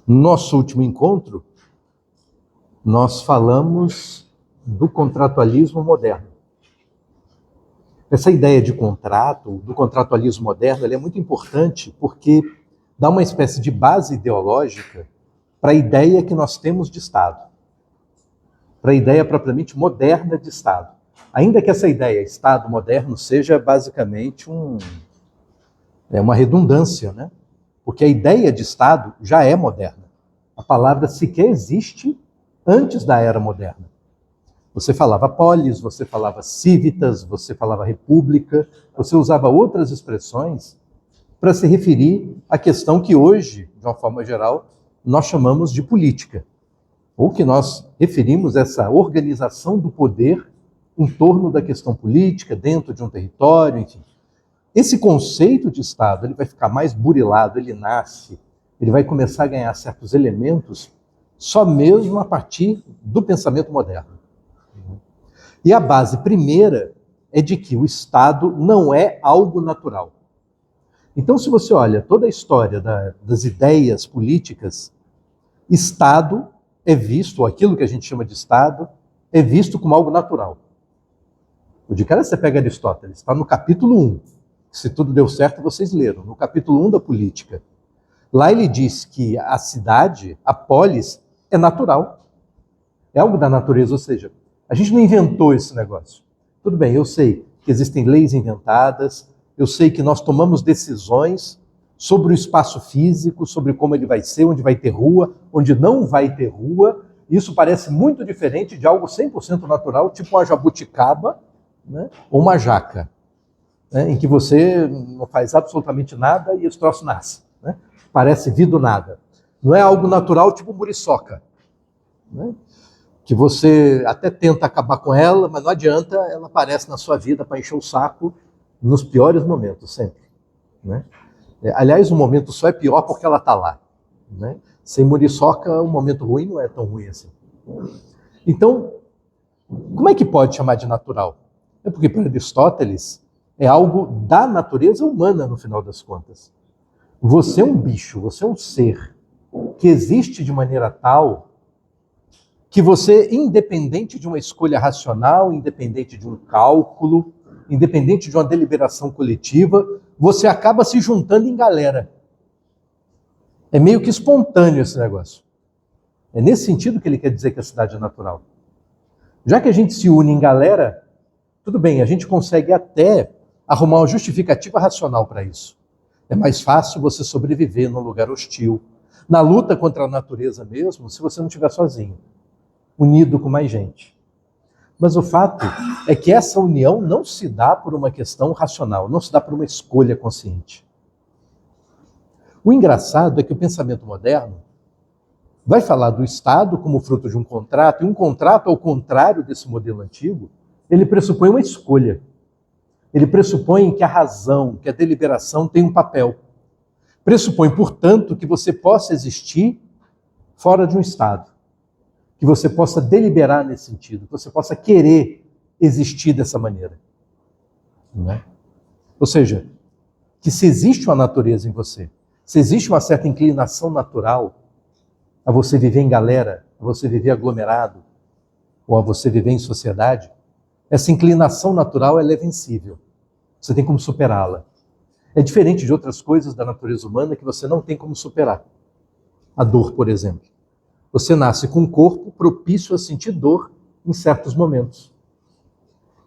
No nosso último encontro, nós falamos do contratualismo moderno. Essa ideia de contrato, do contratualismo moderno, ela é muito importante porque dá uma espécie de base ideológica para a ideia que nós temos de Estado, para a ideia propriamente moderna de Estado. Ainda que essa ideia, Estado moderno, seja basicamente uma redundância, né? Porque a ideia de Estado já é moderna. A palavra sequer existe antes da era moderna. Você falava polis, você falava civitas, você falava república, você usava outras expressões para se referir à questão que hoje, de uma forma geral, nós chamamos de política, ou que nós referimos essa organização do poder em torno da questão política, dentro de um território, enfim. Esse conceito de Estado ele vai ficar mais burilado, ele nasce, ele vai começar a ganhar certos elementos só mesmo a partir do pensamento moderno. E a base primeira é de que o Estado não é algo natural. Então, se você olha toda a história das ideias políticas, Estado é visto, ou aquilo que a gente chama de Estado, é visto como algo natural. O de cara você pega Aristóteles, está no capítulo 1. Se tudo deu certo, vocês leram. No capítulo 1 da política. Lá ele diz que a cidade, a polis, é natural. É algo da natureza, ou seja, a gente não inventou esse negócio. Tudo bem, eu sei que existem leis inventadas, eu sei que nós tomamos decisões sobre o espaço físico, sobre como ele vai ser, onde vai ter rua, onde não vai ter rua. Isso parece muito diferente de algo 100% natural, tipo uma jabuticaba, né, ou uma jaca, né, em que você não faz absolutamente nada e esse troço nasce. Né? Parece vir do nada. Não é algo natural tipo muriçoca, né? Que você até tenta acabar com ela, mas não adianta, ela aparece na sua vida para encher o saco nos piores momentos, sempre. Né? Aliás, o momento só é pior porque ela está lá. Né? Sem muriçoca, o momento ruim não é tão ruim assim. Então, como é que pode chamar de natural? É porque para Aristóteles é algo da natureza humana, no final das contas. Você é um bicho, você é um ser que existe de maneira tal que você, independente de uma escolha racional, independente de um cálculo, independente de uma deliberação coletiva, você acaba se juntando em galera. É meio que espontâneo esse negócio. É nesse sentido que ele quer dizer que a cidade é natural. Já que a gente se une em galera, tudo bem, a gente consegue até arrumar uma justificativa racional para isso. É mais fácil você sobreviver num lugar hostil. Na luta contra a natureza mesmo, se você não estiver sozinho, unido com mais gente. Mas o fato é que essa união não se dá por uma questão racional, não se dá por uma escolha consciente. O engraçado é que o pensamento moderno vai falar do Estado como fruto de um contrato, e um contrato, ao contrário desse modelo antigo, ele pressupõe uma escolha. Ele pressupõe que a razão, que a deliberação tem um papel. Pressupõe, portanto, que você possa existir fora de um Estado. Que você possa deliberar nesse sentido, que você possa querer existir dessa maneira. Não é? Ou seja, que se existe uma natureza em você, se existe uma certa inclinação natural a você viver em galera, a você viver aglomerado, ou a você viver em sociedade, essa inclinação natural ela é vencível. Você tem como superá-la. É diferente de outras coisas da natureza humana que você não tem como superar. A dor, por exemplo. Você nasce com um corpo propício a sentir dor em certos momentos.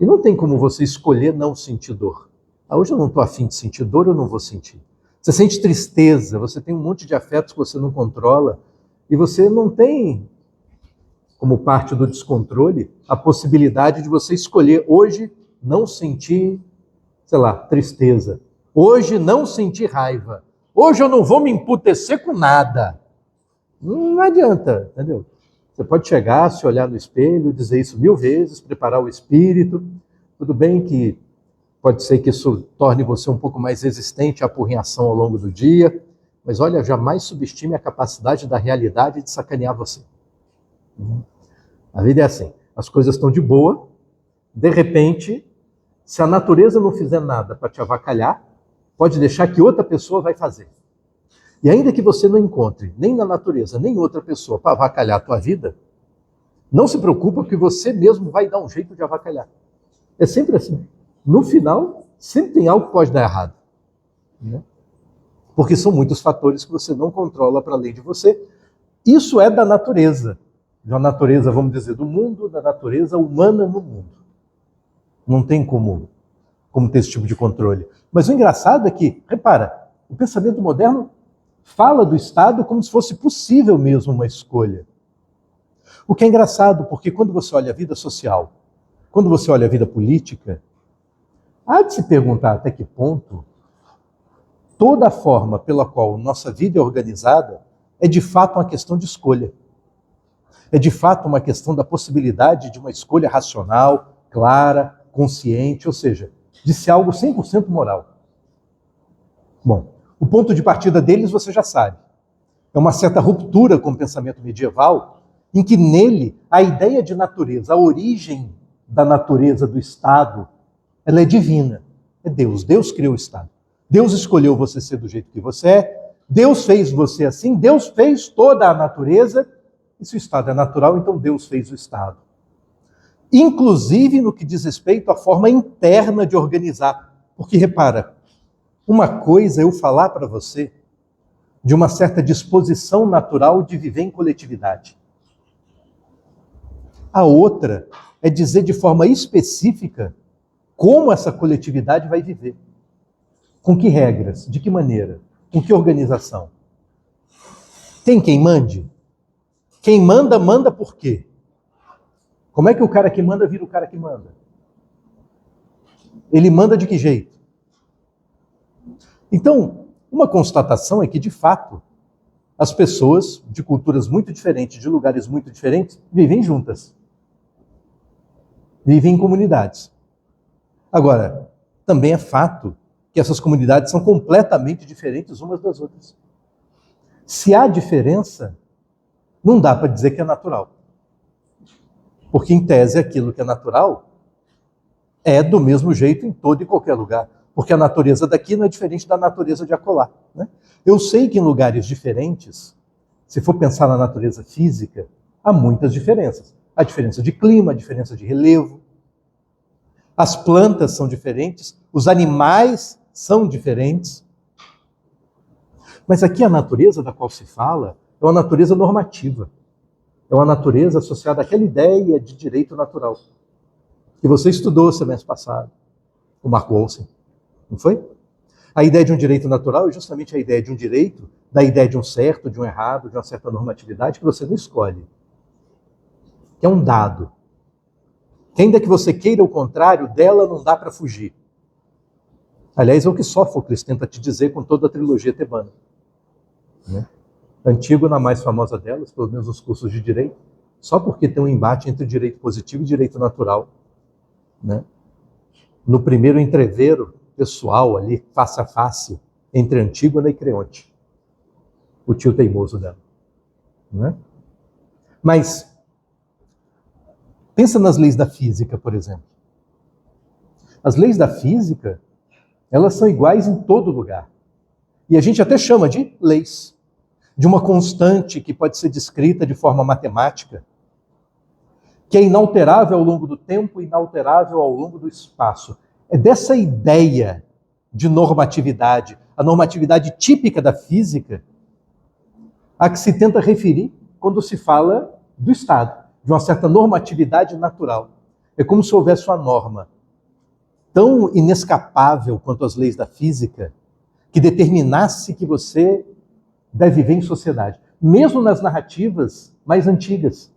E não tem como você escolher não sentir dor. Hoje eu não estou afim de sentir dor, eu não vou sentir. Você sente tristeza, você tem um monte de afetos que você não controla, e você não tem, como parte do descontrole, a possibilidade de você escolher hoje não sentir, sei lá, tristeza. Hoje não sentir raiva. Hoje eu não vou me emputecer com nada. Não adianta, entendeu? Você pode chegar, se olhar no espelho, dizer isso 1000 vezes, preparar o espírito. Tudo bem que pode ser que isso torne você um pouco mais resistente à apurrinhação ao longo do dia, mas olha, jamais subestime a capacidade da realidade de sacanear você. A vida é assim, as coisas estão de boa, de repente, se a natureza não fizer nada para te avacalhar, pode deixar que outra pessoa vai fazer. E ainda que você não encontre nem na natureza, nem outra pessoa para avacalhar a tua vida, não se preocupa que você mesmo vai dar um jeito de avacalhar. É sempre assim. No final, sempre tem algo que pode dar errado. Né? Porque são muitos fatores que você não controla para além de você. Isso é da natureza. Da natureza, vamos dizer, do mundo, da natureza humana no mundo. Não tem como ter esse tipo de controle. Mas o engraçado é que, repara, o pensamento moderno fala do Estado como se fosse possível mesmo uma escolha. O que é engraçado, porque quando você olha a vida social, quando você olha a vida política, há de se perguntar até que ponto toda a forma pela qual nossa vida é organizada é de fato uma questão de escolha. É de fato uma questão da possibilidade de uma escolha racional, clara, consciente, ou seja, de ser algo 100% moral. Bom, o ponto de partida deles você já sabe. É uma certa ruptura com o pensamento medieval, em que nele a ideia de natureza, a origem da natureza do Estado, ela é divina. É Deus. Deus criou o Estado. Deus escolheu você ser do jeito que você é. Deus fez você assim. Deus fez toda a natureza. E se o Estado é natural, então Deus fez o Estado. Inclusive no que diz respeito à forma interna de organizar. Porque, repara, uma coisa é eu falar para você de uma certa disposição natural de viver em coletividade. A outra é dizer de forma específica como essa coletividade vai viver. Com que regras? De que maneira? Com que organização? Tem quem mande? Quem manda, manda por quê? Como é que o cara que manda vira o cara que manda? Ele manda de que jeito? Então, uma constatação é que, de fato, as pessoas de culturas muito diferentes, de lugares muito diferentes, vivem juntas. Vivem em comunidades. Agora, também é fato que essas comunidades são completamente diferentes umas das outras. Se há diferença, não dá para dizer que é natural. Porque, em tese, aquilo que é natural é do mesmo jeito em todo e qualquer lugar. Porque a natureza daqui não é diferente da natureza de acolá. Né? Eu sei que em lugares diferentes, se for pensar na natureza física, há muitas diferenças. A diferença de clima, a diferença de relevo. As plantas são diferentes, os animais são diferentes. Mas aqui a natureza da qual se fala é uma natureza normativa. É uma natureza associada àquela ideia de direito natural. Que você estudou semestre passado, o Mark Olsen, não foi? A ideia de um direito natural é justamente a ideia de um direito, da ideia de um certo, de um errado, de uma certa normatividade que você não escolhe. Que é um dado. Que ainda que você queira o contrário, dela não dá para fugir. Aliás, é o que Sófocles tenta te dizer com toda a trilogia tebana. Né? Antígona, a mais famosa delas, pelo menos nos cursos de direito, só porque tem um embate entre direito positivo e direito natural. Né? No primeiro entrevero pessoal ali, face a face, entre Antígona e Creonte, o tio teimoso dela. Né? Mas pensa nas leis da física, por exemplo. As leis da física, elas são iguais em todo lugar. E a gente até chama de leis, de uma constante que pode ser descrita de forma matemática, que é inalterável ao longo do tempo, inalterável ao longo do espaço. É dessa ideia de normatividade, a normatividade típica da física, a que se tenta referir quando se fala do Estado, de uma certa normatividade natural. É como se houvesse uma norma tão inescapável quanto as leis da física, que determinasse que você deve viver em sociedade. Mesmo nas narrativas mais antigas.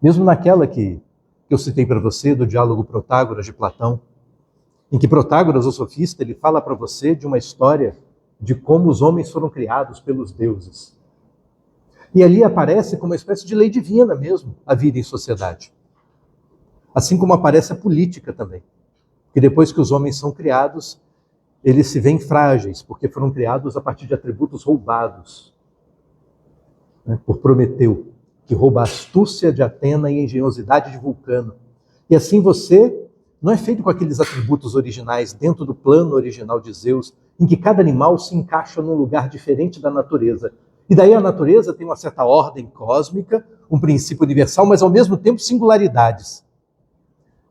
Mesmo naquela que eu citei para você, do diálogo Protágoras de Platão, em que Protágoras, o sofista, ele fala para você de uma história de como os homens foram criados pelos deuses. E ali aparece como uma espécie de lei divina mesmo, a vida em sociedade. Assim como aparece a política também. Que depois que os homens são criados, eles se veem frágeis, porque foram criados a partir de atributos roubados, né, por Prometeu, que rouba a astúcia de Atena e a engenhosidade de Vulcano. E assim você não é feito com aqueles atributos originais dentro do plano original de Zeus, em que cada animal se encaixa num lugar diferente da natureza. E daí a natureza tem uma certa ordem cósmica, um princípio universal, mas ao mesmo tempo singularidades.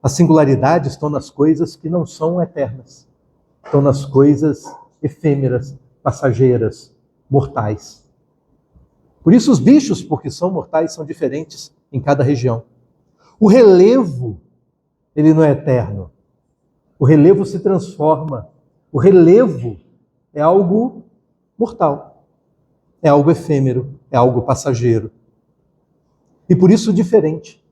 As singularidades estão nas coisas que não são eternas. Estão nas coisas efêmeras, passageiras, mortais. Por isso os bichos, porque são mortais, são diferentes em cada região. O relevo, ele não é eterno. O relevo se transforma. O relevo é algo mortal. É algo efêmero, é algo passageiro. E por isso diferente.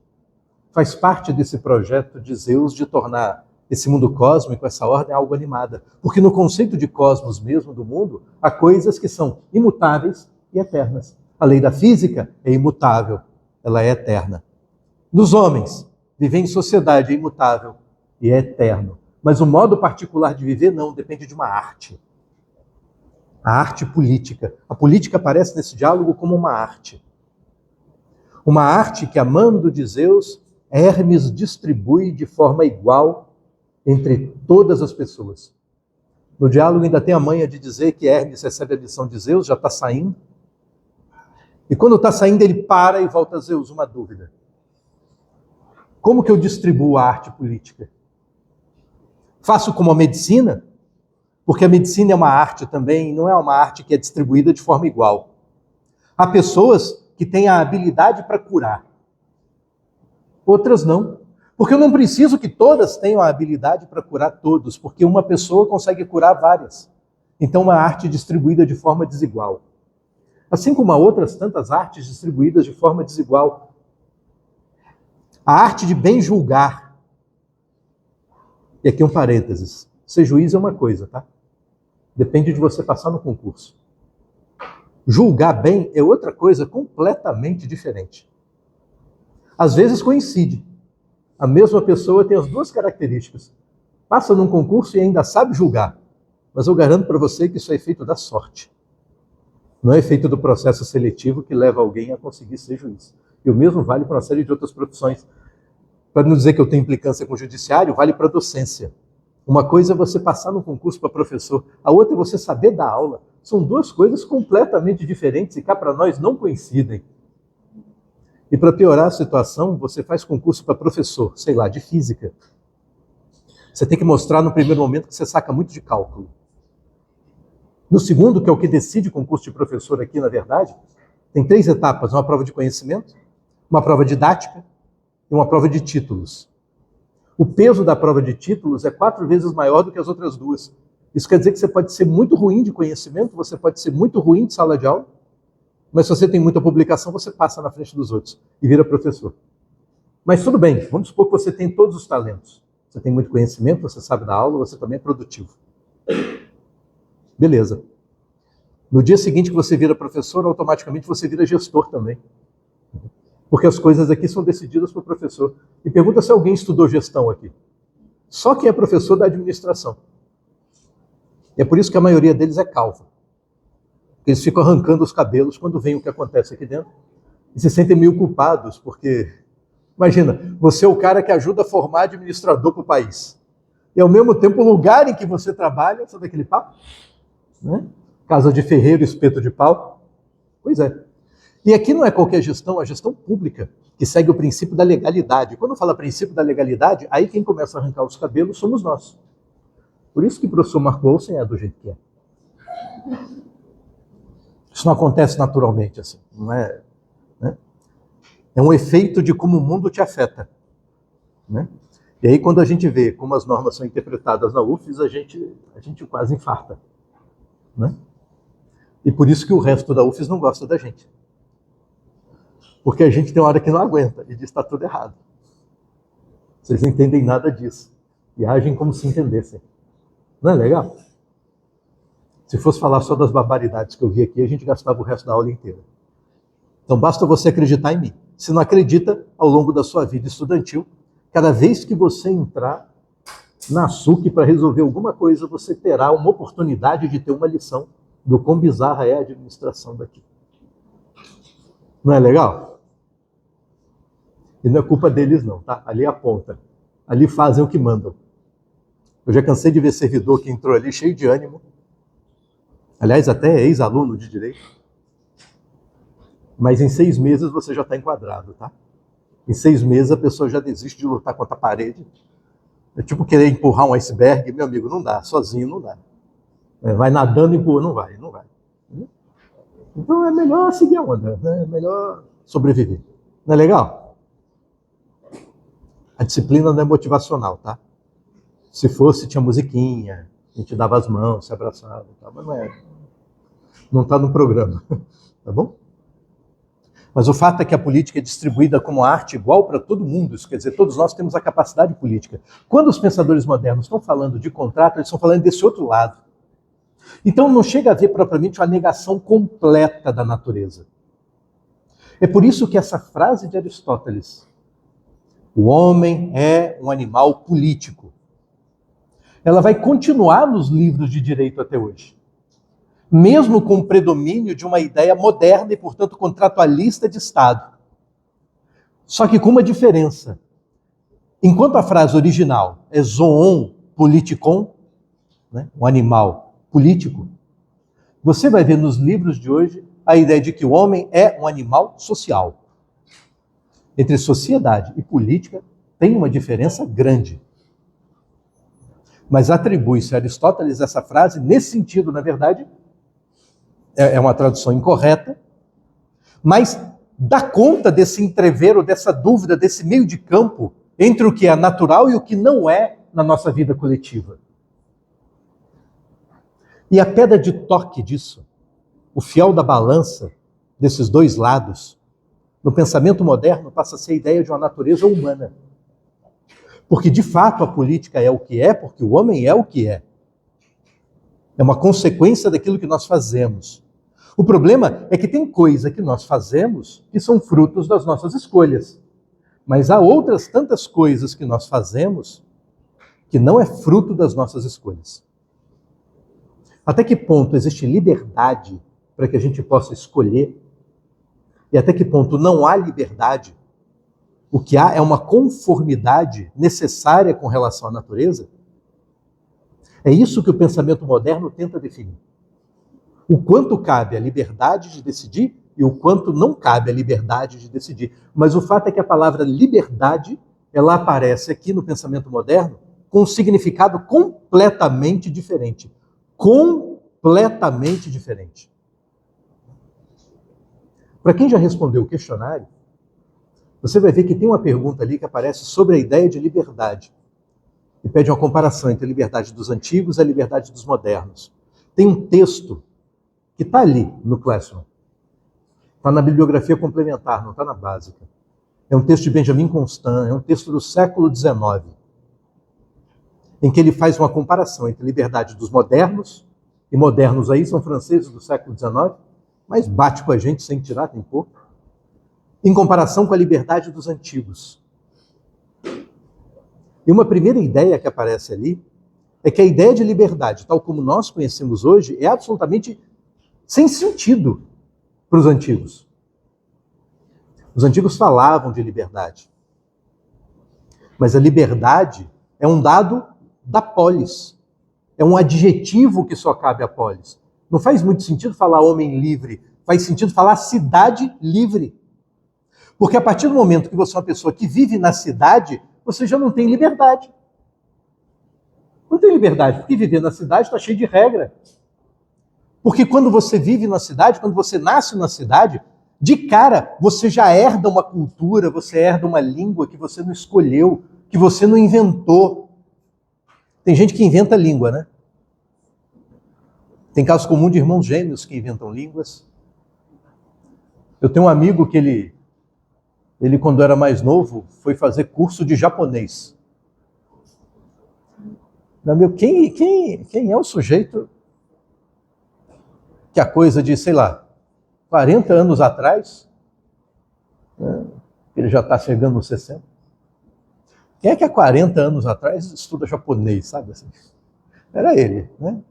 Faz parte desse projeto de Zeus de tornar esse mundo cósmico, essa ordem, algo animada. Porque no conceito de cosmos mesmo, do mundo, há coisas que são imutáveis e eternas. A lei da física é imutável, ela é eterna. Nos homens, viver em sociedade é imutável e é eterno. Mas o modo particular de viver não, depende de uma arte. A arte política. A política aparece nesse diálogo como uma arte. Uma arte que, a mando de Zeus, Hermes distribui de forma igual entre todas as pessoas. No diálogo ainda tem a manha de dizer que Hermes recebe a missão de Zeus, já está saindo. E quando está saindo, ele para e volta a Zeus, uma dúvida. Como que eu distribuo a arte política? Faço como a medicina? Porque a medicina é uma arte também, não é uma arte que é distribuída de forma igual. Há pessoas que têm a habilidade para curar. Outras não. Porque eu não preciso que todas tenham a habilidade para curar todos, porque uma pessoa consegue curar várias. Então, uma arte distribuída de forma desigual. Assim como há outras tantas artes distribuídas de forma desigual. A arte de bem julgar. E aqui um parênteses. Ser juiz é uma coisa, tá? Depende de você passar no concurso. Julgar bem é outra coisa completamente diferente. Às vezes coincide. A mesma pessoa tem as duas características. Passa num concurso e ainda sabe julgar. Mas eu garanto para você que isso é efeito da sorte. Não é efeito do processo seletivo que leva alguém a conseguir ser juiz. E o mesmo vale para uma série de outras profissões. Para não dizer que eu tenho implicância com o judiciário, vale para a docência. Uma coisa é você passar num concurso para professor, a outra é você saber dar aula. São duas coisas completamente diferentes e cá para nós não coincidem. E para piorar a situação, você faz concurso para professor, sei lá, de física. Você tem que mostrar no primeiro momento que você saca muito de cálculo. No segundo, que é o que decide concurso de professor aqui, na verdade, tem 3 etapas: uma prova de conhecimento, uma prova didática e uma prova de títulos. O peso da prova de títulos é 4 vezes maior do que as outras duas. Isso quer dizer que você pode ser muito ruim de conhecimento, você pode ser muito ruim de sala de aula, mas se você tem muita publicação, você passa na frente dos outros e vira professor. Mas tudo bem, vamos supor que você tem todos os talentos. Você tem muito conhecimento, você sabe dar aula, você também é produtivo. Beleza. No dia seguinte que você vira professor, automaticamente você vira gestor também. Porque as coisas aqui são decididas por professor. E pergunta se alguém estudou gestão aqui. Só quem é professor da administração. E é por isso que a maioria deles é calva. Eles ficam arrancando os cabelos quando vem o que acontece aqui dentro. E se sentem meio culpados, porque... Imagina, você é o cara que ajuda a formar administrador para o país. E ao mesmo tempo o lugar em que você trabalha, sabe aquele papo? Né? Casa de ferreiro, espeto de pau. Pois é. E aqui não é qualquer gestão, é a gestão pública, que segue o princípio da legalidade. Quando fala princípio da legalidade, aí quem começa a arrancar os cabelos somos nós. Por isso que o professor Marco Olsen é do jeito que é. Isso não acontece naturalmente assim, não é? Né? É um efeito de como o mundo te afeta. Né? E aí quando a gente vê como as normas são interpretadas na UFES, a gente quase infarta. Né? E por isso que o resto da UFES não gosta da gente. Porque a gente tem uma hora que não aguenta e diz que está tudo errado. Vocês não entendem nada disso. E agem como se entendessem. Não é legal? Se fosse falar só das barbaridades que eu vi aqui, a gente gastava o resto da aula inteira. Então basta você acreditar em mim. Se não acredita, ao longo da sua vida estudantil, cada vez que você entrar na SUC para resolver alguma coisa, você terá uma oportunidade de ter uma lição do quão bizarra é a administração daqui. Não é legal? E não é culpa deles não, tá? Ali aponta. ali fazem o que mandam. Eu já cansei de ver servidor que entrou ali cheio de ânimo, aliás, até ex-aluno de direito, mas em 6 meses você já está enquadrado, tá? Em 6 meses a pessoa já desiste de lutar contra a parede. É tipo querer empurrar um iceberg, meu amigo, não dá, sozinho não dá. Vai nadando e empurra, não vai, não vai. Então é melhor seguir a onda, né? É melhor sobreviver. Não é legal? A disciplina não é motivacional, tá? Se fosse, tinha musiquinha, a gente dava as mãos, se abraçava, tá? Mas não é. Não está no programa, tá bom? Mas o fato é que a política é distribuída como arte igual para todo mundo. Isso quer dizer, todos nós temos a capacidade política. Quando os pensadores modernos estão falando de contrato, eles estão falando desse outro lado. Então não chega a haver propriamente uma negação completa da natureza. É por isso que essa frase de Aristóteles, o homem é um animal político, ela vai continuar nos livros de direito até hoje. Mesmo com o predomínio de uma ideia moderna e, portanto, contratualista de Estado. Só que com uma diferença. Enquanto a frase original é zoon politikon, né, um animal político, você vai ver nos livros de hoje a ideia de que o homem é um animal social. Entre sociedade e política tem uma diferença grande. Mas atribui-se a Aristóteles essa frase nesse sentido, na verdade, é uma tradução incorreta, mas dá conta desse entrevero, dessa dúvida, desse meio de campo entre o que é natural e o que não é na nossa vida coletiva. E a pedra de toque disso, o fiel da balança desses dois lados, no pensamento moderno passa a ser a ideia de uma natureza humana. Porque de fato a política é o que é, porque o homem é o que é. É uma consequência daquilo que nós fazemos. O problema é que tem coisa que nós fazemos que são frutos das nossas escolhas. Mas há outras tantas coisas que nós fazemos que não é fruto das nossas escolhas. Até que ponto existe liberdade para que a gente possa escolher? E até que ponto não há liberdade? O que há é uma conformidade necessária com relação à natureza? É isso que o pensamento moderno tenta definir. O quanto cabe a liberdade de decidir e o quanto não cabe a liberdade de decidir. Mas o fato é que a palavra liberdade, ela aparece aqui no pensamento moderno com um significado completamente diferente. Completamente diferente. Para quem já respondeu o questionário, você vai ver que tem uma pergunta ali que aparece sobre a ideia de liberdade. E pede uma comparação entre a liberdade dos antigos e a liberdade dos modernos. Tem um texto que está ali no Classroom. Está na bibliografia complementar, não está na básica. É um texto de Benjamin Constant, é um texto do século XIX, em que ele faz uma comparação entre a liberdade dos modernos, e modernos aí são franceses do século XIX, mas bate com a gente sem tirar, tem pouco, em comparação com a liberdade dos antigos. E uma primeira ideia que aparece ali é que a ideia de liberdade, tal como nós conhecemos hoje, é absolutamente sem sentido para os antigos. Os antigos falavam de liberdade. Mas a liberdade é um dado da polis. É um adjetivo que só cabe à polis. Não faz muito sentido falar homem livre, faz sentido falar cidade livre. Porque a partir do momento que você é uma pessoa que vive na cidade, você já não tem liberdade. Não tem liberdade, porque viver na cidade está cheio de regra. Porque quando você vive na cidade, quando você nasce na cidade, de cara você já herda uma cultura, você herda uma língua que você não escolheu, que você não inventou. Tem gente que inventa língua, né? Tem casos comuns de irmãos gêmeos que inventam línguas. Eu tenho um amigo que ele quando era mais novo, foi fazer curso de japonês. Meu, quem é o sujeito que a coisa de, sei lá, 40 anos atrás, né, ele já está chegando nos 60, quem é que há 40 anos atrás estuda japonês, sabe assim? Era ele, né?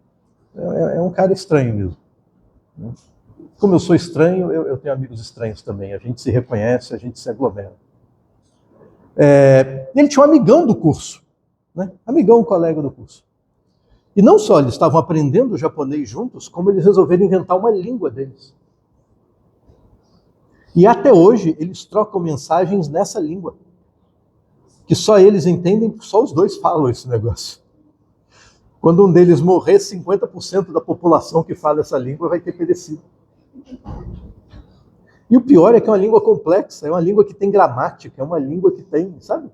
É um cara estranho mesmo. Né? Como eu sou estranho, eu tenho amigos estranhos também. A gente se reconhece, a gente se aglomera. Ele tinha um amigão do curso, né? Amigão, um colega do curso. E não só eles estavam aprendendo japonês juntos, como eles resolveram inventar uma língua deles. E até hoje eles trocam mensagens nessa língua, que só eles entendem, só os dois falam esse negócio. Quando um deles morrer, 50% da população que fala essa língua vai ter perecido. E o pior é que é uma língua complexa, é uma língua que tem gramática, é uma língua que tem, sabe?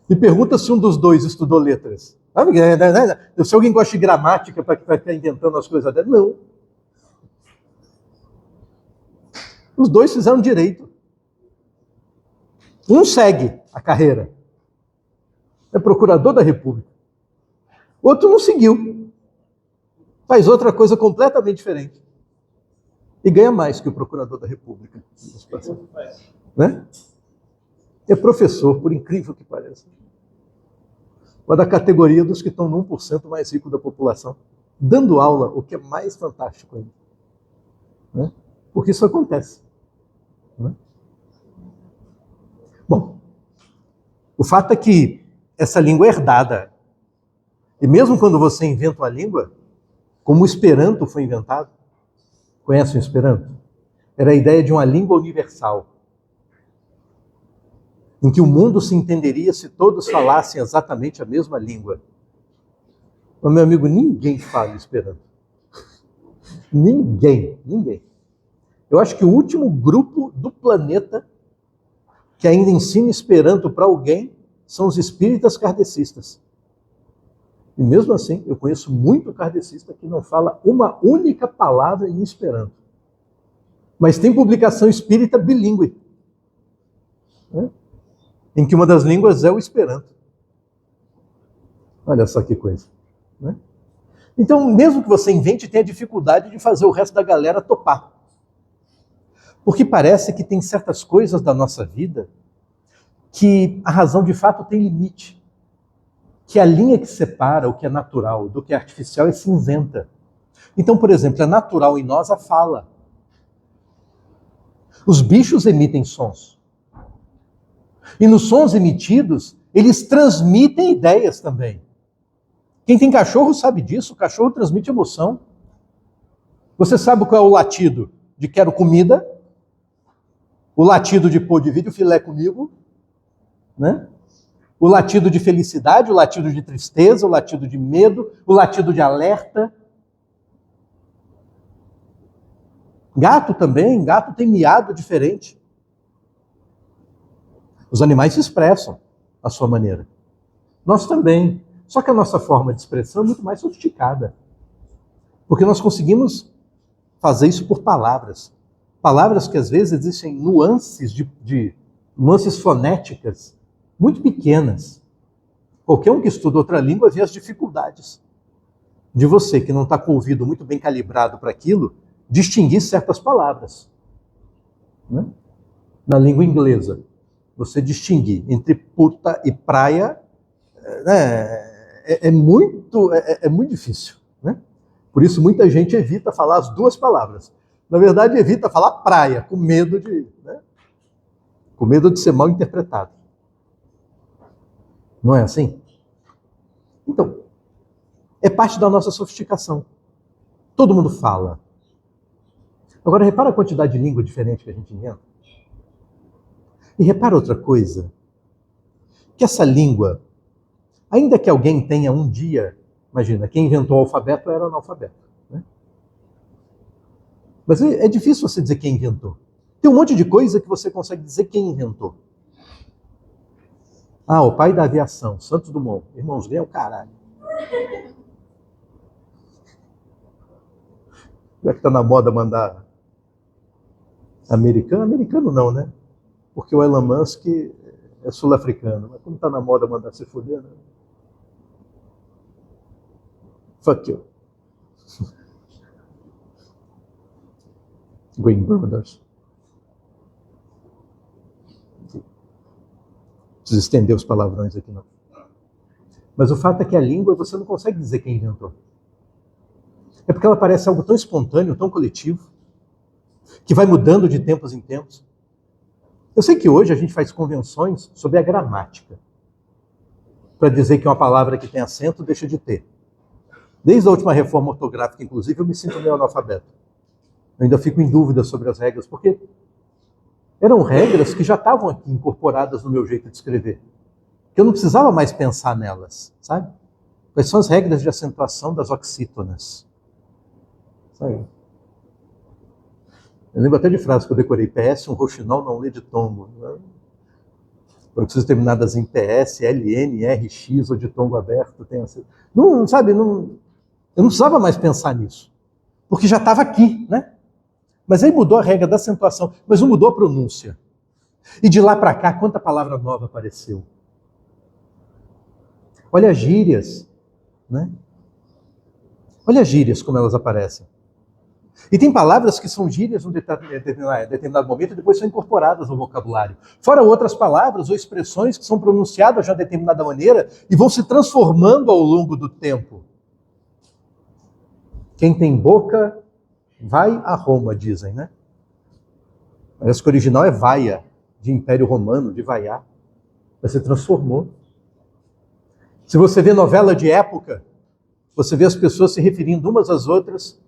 E pergunta se um dos dois estudou letras. Sabe? Se alguém gosta de gramática para ficar inventando as coisas dela, não. Os dois fizeram direito. Um segue a carreira, é procurador da República. Outro não seguiu, faz outra coisa completamente diferente. E ganha mais que o procurador da República. Né? É professor, por incrível que pareça. Uma da categoria dos que estão no 1% mais rico da população. Dando aula, o que é mais fantástico ainda. Né? Porque isso acontece. Né? Bom, o fato é que essa língua é herdada. E mesmo quando você inventa uma língua, como o Esperanto foi inventado, conhece o Esperanto? Era a ideia de uma língua universal, em que o mundo se entenderia se todos falassem exatamente a mesma língua. Mas, meu amigo, ninguém fala Esperanto. Ninguém. Eu acho que o último grupo do planeta que ainda ensina Esperanto para alguém são os espíritas kardecistas. E mesmo assim, eu conheço muito kardecista que não fala uma única palavra em Esperanto. Mas tem publicação espírita bilíngue, né? Em que uma das línguas é o Esperanto. Olha só que coisa. Né? Então, mesmo que você invente, tenha dificuldade de fazer o resto da galera topar. Porque parece que tem certas coisas da nossa vida que a razão de fato tem limite. Que a linha que separa o que é natural do que é artificial é cinzenta. Então, por exemplo, é natural em nós a fala. Os bichos emitem sons. E nos sons emitidos, eles transmitem ideias também. Quem tem cachorro sabe disso, o cachorro transmite emoção. Você sabe qual é o latido de quero comida? O latido de pô, divide o filé comigo, né? O latido de felicidade, o latido de tristeza, o latido de medo, o latido de alerta. Gato também, gato tem miado diferente. Os animais se expressam à sua maneira. Nós também. Só que a nossa forma de expressão é muito mais sofisticada. Porque nós conseguimos fazer isso por palavras. Palavras que às vezes existem nuances nuances fonéticas muito pequenas. Qualquer um que estuda outra língua vê as dificuldades de você, que não está com o ouvido muito bem calibrado para aquilo, distinguir certas palavras. Né? Na língua inglesa, você distinguir entre puta e praia é muito difícil. Né? Por isso muita gente evita falar as duas palavras. Na verdade, evita falar praia, com medo de ser mal interpretado. Não é assim? Então, é parte da nossa sofisticação. Todo mundo fala. Agora, repara a quantidade de língua diferente que a gente inventa. E repara outra coisa. Que essa língua, ainda que alguém tenha um dia, imagina, quem inventou o alfabeto era analfabeto. Né? Mas é difícil você dizer quem inventou. Tem um monte de coisa que você consegue dizer quem inventou. Ah, o pai da aviação, Santos Dumont. Irmãos, nem é o caralho. Já que está na moda mandar americano? Americano não, né? Porque o Elon Musk é sul-africano. Mas como está na moda mandar se fuder, né? Fuck you. Green Brothers. Preciso estender os palavrões aqui, não. Mas o fato é que a língua você não consegue dizer quem inventou. É porque ela parece algo tão espontâneo, tão coletivo, que vai mudando de tempos em tempos. Eu sei que hoje a gente faz convenções sobre a gramática, para dizer que uma palavra que tem acento deixa de ter. Desde a última reforma ortográfica, inclusive, eu me sinto meio analfabeto. Eu ainda fico em dúvida sobre as regras, porque eram regras que já estavam aqui incorporadas no meu jeito de escrever. Que eu não precisava mais pensar nelas, sabe? Quais são as regras de acentuação das oxítonas? Sabe? Eu lembro até de frases que eu decorei. PS, um roxinol não lê de tombo. Eu preciso terminadas em PS, LN, RX ou de tombo aberto. Tem assim. Não, sabe, não, eu não precisava mais pensar nisso. Porque já estava aqui, né? Mas aí mudou a regra da acentuação, mas não mudou a pronúncia. E de lá para cá, quanta palavra nova apareceu. Olha as gírias, né? Olha as gírias como elas aparecem. E tem palavras que são gírias em um determinado momento e depois são incorporadas no vocabulário. Fora outras palavras ou expressões que são pronunciadas de uma determinada maneira e vão se transformando ao longo do tempo. Quem tem boca, vai a Roma, dizem, né? Parece que o original é vaia, de Império Romano, de vaiar. Mas se transformou. Se você vê novela de época, você vê as pessoas se referindo umas às outras,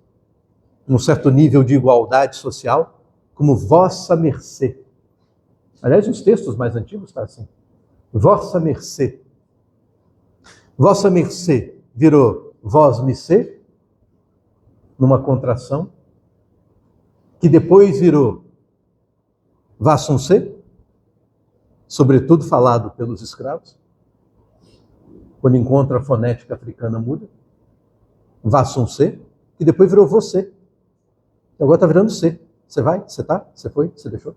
num certo nível de igualdade social, como vossa mercê. Aliás, os textos mais antigos estão assim. Vossa mercê. Vossa mercê virou vós-me-cê, numa contração, que depois virou vassum-cê, sobretudo falado pelos escravos, quando encontra a fonética africana muda, vassum-cê, que depois virou você. E agora está virando C. Você vai? Você tá? Você foi? Você deixou?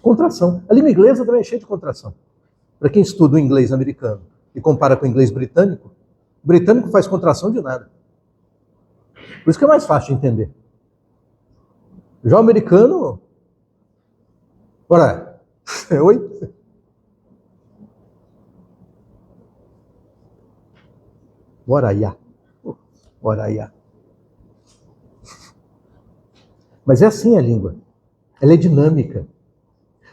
Contração. A língua inglesa também é cheia de contração. Para quem estuda o inglês americano e compara com o inglês britânico, o britânico faz contração de nada. Por isso que é mais fácil de entender. Já o americano... Ora, oi? Oraiá. Oraiá. Mas é assim a língua. Ela é dinâmica.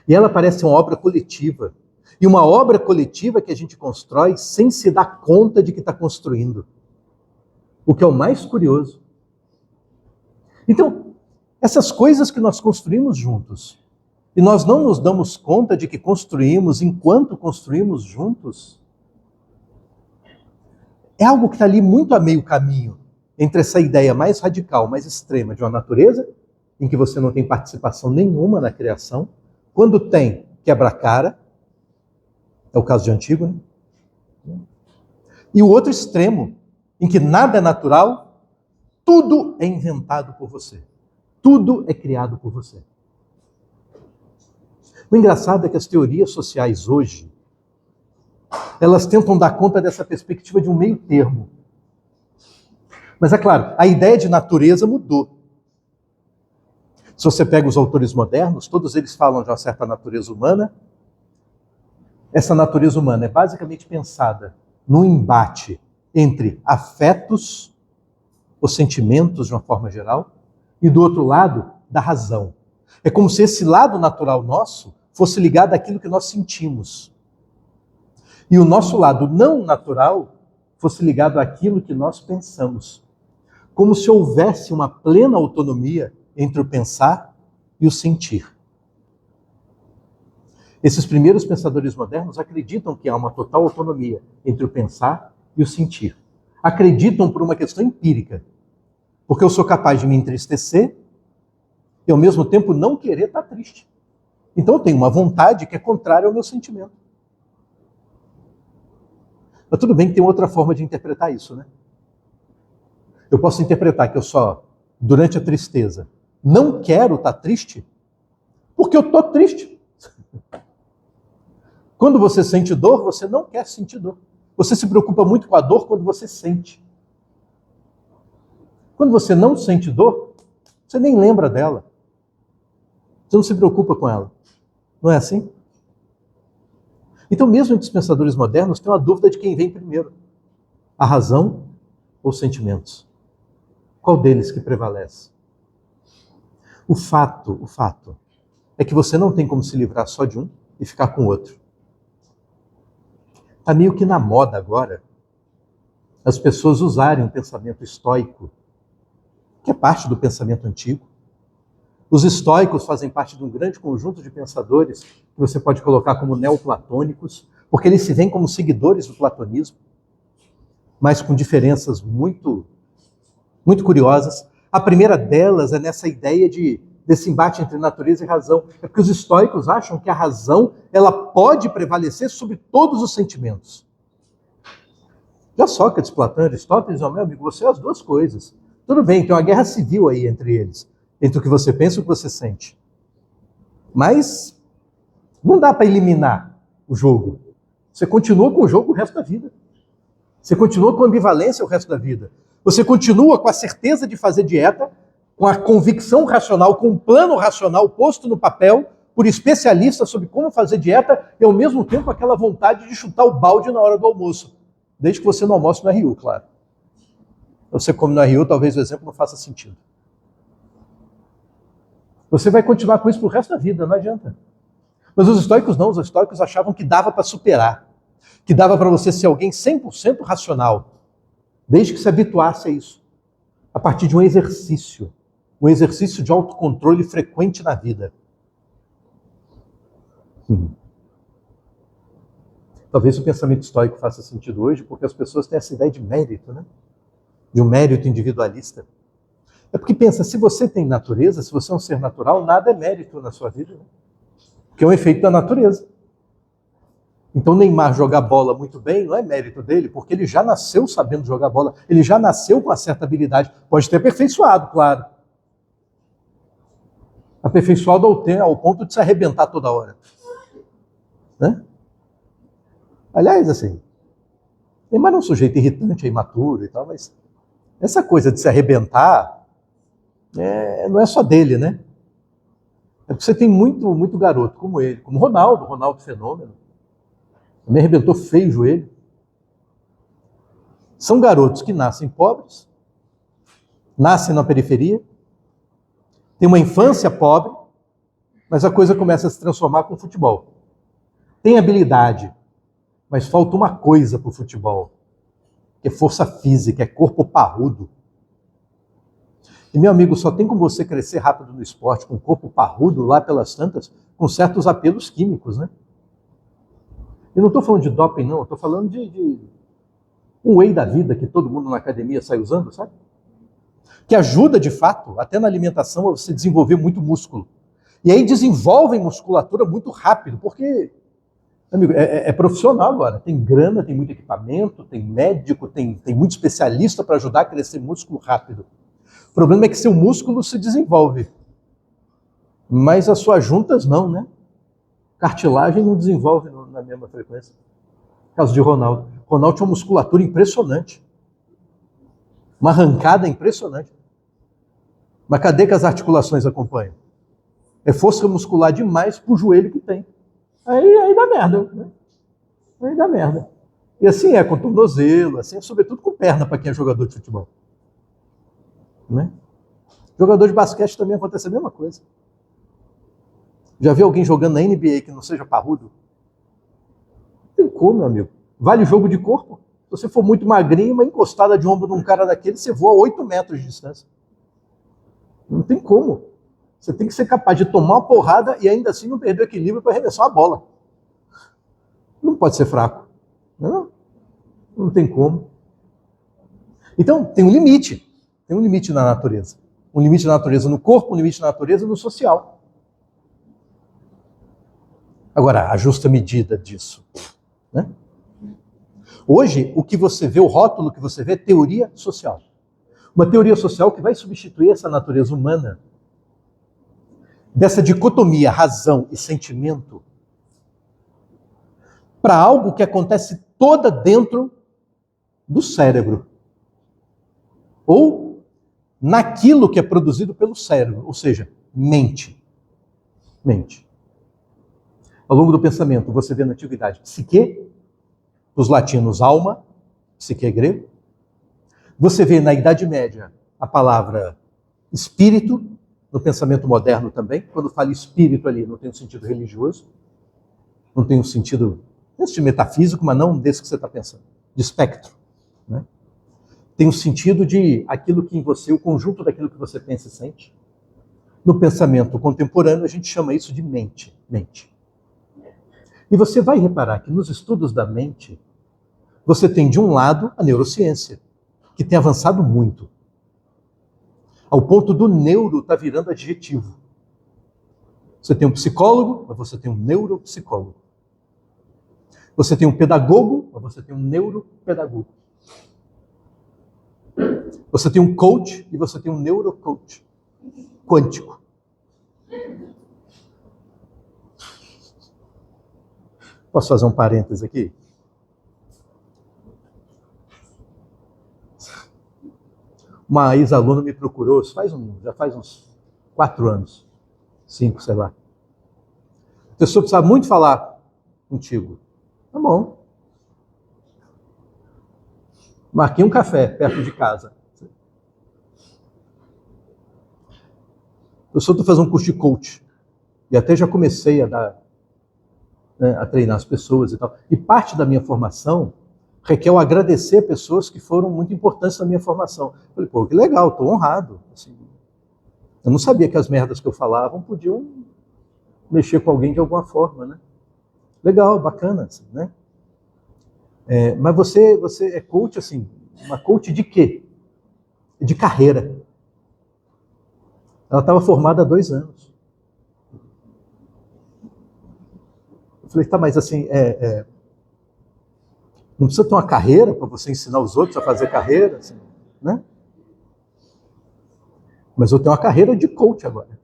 E ela parece uma obra coletiva. E uma obra coletiva que a gente constrói sem se dar conta de que está construindo. O que é o mais curioso. Então, essas coisas que nós construímos juntos, e nós não nos damos conta de que construímos enquanto construímos juntos, é algo que está ali muito a meio caminho entre essa ideia mais radical, mais extrema de uma natureza, em que você não tem participação nenhuma na criação, quando tem, quebra a cara, é o caso de Antígona, e o outro extremo, em que nada é natural, tudo é inventado por você, tudo é criado por você. O engraçado é que as teorias sociais hoje, elas tentam dar conta dessa perspectiva de um meio termo. Mas é claro, a ideia de natureza mudou. Se você pega os autores modernos, todos eles falam de uma certa natureza humana. Essa natureza humana é basicamente pensada no embate entre afetos, os sentimentos de uma forma geral, e do outro lado, da razão. É como se esse lado natural nosso fosse ligado àquilo que nós sentimos. E o nosso lado não natural fosse ligado àquilo que nós pensamos. Como se houvesse uma plena autonomia entre o pensar e o sentir. Esses primeiros pensadores modernos acreditam que há uma total autonomia entre o pensar e o sentir. Acreditam por uma questão empírica. Porque eu sou capaz de me entristecer e ao mesmo tempo não querer estar triste. Então eu tenho uma vontade que é contrária ao meu sentimento. Mas tudo bem que tem outra forma de interpretar isso, né? Eu posso interpretar que eu só, durante a tristeza, não quero estar triste, porque eu estou triste. Quando você sente dor, você não quer sentir dor. Você se preocupa muito com a dor quando você sente. Quando você não sente dor, você nem lembra dela. Você não se preocupa com ela. Não é assim? Então, mesmo entre os pensadores modernos, tem uma dúvida de quem vem primeiro. A razão ou os sentimentos? Qual deles que prevalece? O fato é que você não tem como se livrar só de um e ficar com o outro. Está meio que na moda agora as pessoas usarem um pensamento estoico, que é parte do pensamento antigo. Os estoicos fazem parte de um grande conjunto de pensadores que você pode colocar como neoplatônicos, porque eles se veem como seguidores do platonismo, mas com diferenças muito curiosas. A primeira delas é nessa ideia desse embate entre natureza e razão. É porque os estoicos acham que a razão ela pode prevalecer sobre todos os sentimentos. Já Sócrates, Platão, Aristóteles, meu amigo, você é as duas coisas. Tudo bem, tem uma guerra civil aí entre eles, entre o que você pensa e o que você sente. Mas não dá para eliminar o jogo. Você continua com o jogo o resto da vida. Você continua com ambivalência o resto da vida. Você continua com a certeza de fazer dieta, com a convicção racional, com um plano racional posto no papel por especialistas sobre como fazer dieta e, ao mesmo tempo, aquela vontade de chutar o balde na hora do almoço. Desde que você não almoce no RU, claro. Você come no RU, talvez o exemplo não faça sentido. Você vai continuar com isso pro resto da vida, não adianta. Mas os estoicos não, os estoicos achavam que dava para superar, que dava para você ser alguém 100% racional, desde que se habituasse a isso, a partir de um exercício de autocontrole frequente na vida. Talvez o pensamento estoico faça sentido hoje, porque as pessoas têm essa ideia de mérito, né? De um mérito individualista. É porque pensa, se você tem natureza, se você é um ser natural, nada é mérito na sua vida, né? Porque é um efeito da natureza. Então Neymar jogar bola muito bem não é mérito dele, porque ele já nasceu sabendo jogar bola, ele já nasceu com uma certa habilidade, pode ter aperfeiçoado, claro. Aperfeiçoado ao ponto de se arrebentar toda hora. Né? Aliás, assim, Neymar é um sujeito irritante, é imaturo e tal, mas essa coisa de se arrebentar não é só dele, né? É porque você tem muito garoto como ele, como Ronaldo fenômeno. Também arrebentou feio o joelho. São garotos que nascem pobres, nascem na periferia, têm uma infância pobre, mas a coisa começa a se transformar com o futebol. Tem habilidade, mas falta uma coisa para o futebol, que é força física, é corpo parrudo. E, meu amigo, só tem como você crescer rápido no esporte, com corpo parrudo lá pelas tantas, com certos apelos químicos, né? Eu não estou falando de doping, não. Estou falando de um whey da vida que todo mundo na academia sai usando, sabe? Que ajuda, de fato, até na alimentação, a você desenvolver muito músculo. E aí desenvolvem musculatura muito rápido, porque, amigo, é profissional agora. Tem grana, tem muito equipamento, tem médico, tem muito especialista para ajudar a crescer músculo rápido. O problema é que seu músculo se desenvolve, mas as suas juntas não, né? Cartilagem não desenvolve na mesma frequência. No caso de Ronaldo. Ronaldo tinha uma musculatura impressionante. Uma arrancada impressionante. Mas cadê que as articulações acompanham? É força muscular demais pro joelho que tem. Aí dá merda, né? Aí dá merda. E assim é com tornozelo, assim é sobretudo com perna para quem é jogador de futebol. Né? Jogador de basquete também acontece a mesma coisa. Já viu alguém jogando na NBA que não seja parrudo? Não tem como, meu amigo. Vale o jogo de corpo. Se você for muito magrinho, uma encostada de ombro num cara daquele, você voa 8 metros de distância. Não tem como. Você tem que ser capaz de tomar uma porrada e ainda assim não perder o equilíbrio para arremessar a bola. Não pode ser fraco. Não tem como. Então, tem um limite. Tem um limite na natureza. Um limite na natureza no corpo, um limite na natureza no social. Agora, a justa medida disso, né? Hoje, o que você vê, o rótulo que você vê é teoria social. Uma teoria social que vai substituir essa natureza humana, dessa dicotomia razão e sentimento, para algo que acontece toda dentro do cérebro. Ou naquilo que é produzido pelo cérebro, ou seja, mente. Mente. Ao longo do pensamento, você vê na antiguidade psique, dos latinos alma, psique é grego. Você vê na Idade Média a palavra espírito, no pensamento moderno também. Quando fala espírito ali, não tem um sentido religioso, não tem um sentido de metafísico, mas não desse que você está pensando, de espectro, né? Tem um sentido de aquilo que em você, o conjunto daquilo que você pensa e sente. No pensamento contemporâneo, a gente chama isso de mente. E você vai reparar que nos estudos da mente, você tem de um lado a neurociência, que tem avançado muito, ao ponto do neuro estar virando adjetivo. Você tem um psicólogo, mas você tem um neuropsicólogo. Você tem um pedagogo, mas você tem um neuropedagogo. Você tem um coach e você tem um neurocoach quântico. Posso fazer um parênteses aqui? Uma ex-aluna me procurou, já faz uns 4 anos, 5, sei lá. A pessoa precisa muito falar contigo. Tá bom. Marquei um café perto de casa. Eu estou fazendo um curso de coach. E até já comecei a dar, né, a treinar as pessoas e tal. E parte da minha formação requer eu agradecer pessoas que foram muito importantes na minha formação. Eu falei, pô, que legal, estou honrado. Assim, eu não sabia que as merdas que eu falava podiam mexer com alguém de alguma forma, né? Legal, bacana, assim, né? Mas você é coach, assim, uma coach de quê? De carreira. Ela estava formada há 2 anos. Eu falei, tá, mas assim, não precisa ter uma carreira para você ensinar os outros a fazer carreira, assim, né? Mas eu tenho uma carreira de coach agora.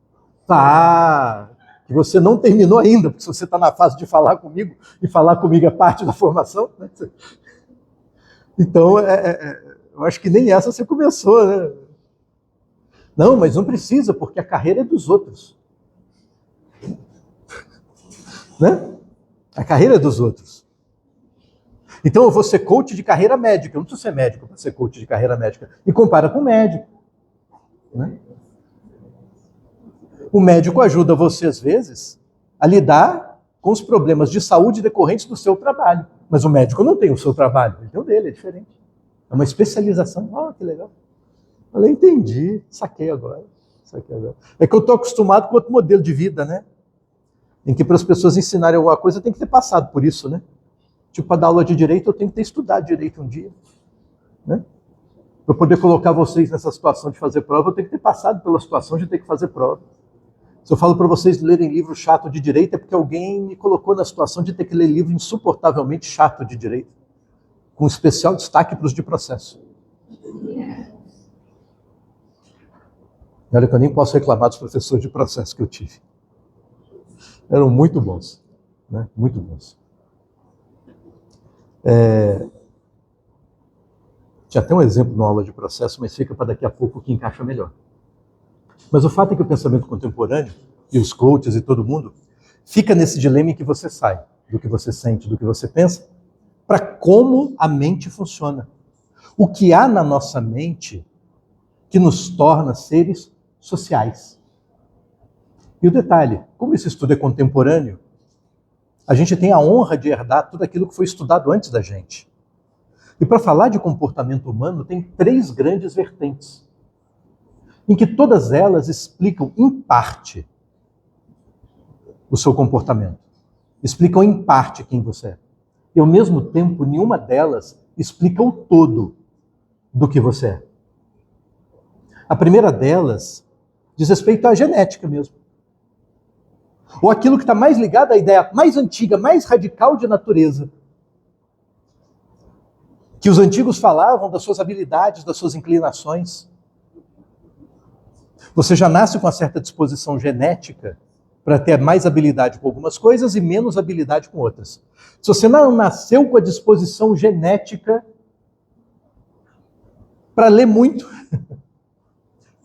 Tá, que você não terminou ainda, porque se você está na fase de falar comigo, e falar comigo é parte da formação, né? Então, eu acho que nem essa você começou, né? Não, mas não precisa, porque a carreira é dos outros. Né? A carreira é dos outros. Então eu vou ser coach de carreira médica. Eu não preciso ser médico para ser coach de carreira médica. E compara com o médico. Né? O médico ajuda você, às vezes, a lidar com os problemas de saúde decorrentes do seu trabalho. Mas o médico não tem o seu trabalho, ele tem o dele, é diferente. É uma especialização. Ah, que legal. Eu falei, entendi, saquei agora. É que eu estou acostumado com outro modelo de vida, né? Em que para as pessoas ensinarem alguma coisa, tem que ter passado por isso, né? Tipo, para dar aula de direito, eu tenho que ter estudado direito um dia. Né? Para poder colocar vocês nessa situação de fazer prova, eu tenho que ter passado pela situação de ter que fazer prova. Se eu falo para vocês lerem livro chato de direito, é porque alguém me colocou na situação de ter que ler livro insuportavelmente chato de direito, com especial destaque para os de processo. Olha que eu nem posso reclamar dos professores de processo que eu tive. Eram muito bons, né? Muito bons. Tinha até um exemplo na aula de processo, mas fica para daqui a pouco que encaixa melhor. Mas o fato é que o pensamento contemporâneo, e os coaches e todo mundo, fica nesse dilema em que você sai do que você sente, do que você pensa, para como a mente funciona. O que há na nossa mente que nos torna seres sociais. E o detalhe, como esse estudo é contemporâneo, a gente tem a honra de herdar tudo aquilo que foi estudado antes da gente. E para falar de comportamento humano, tem 3 grandes vertentes, em que todas elas explicam, em parte, o seu comportamento. Explicam, em parte, quem você é. E, ao mesmo tempo, nenhuma delas explica o todo do que você é. A primeira delas diz respeito à genética mesmo. Ou aquilo que está mais ligado à ideia mais antiga, mais radical de natureza. Que os antigos falavam das suas habilidades, das suas inclinações. Você já nasce com uma certa disposição genética para ter mais habilidade com algumas coisas e menos habilidade com outras. Se você não nasceu com a disposição genética para ler muito,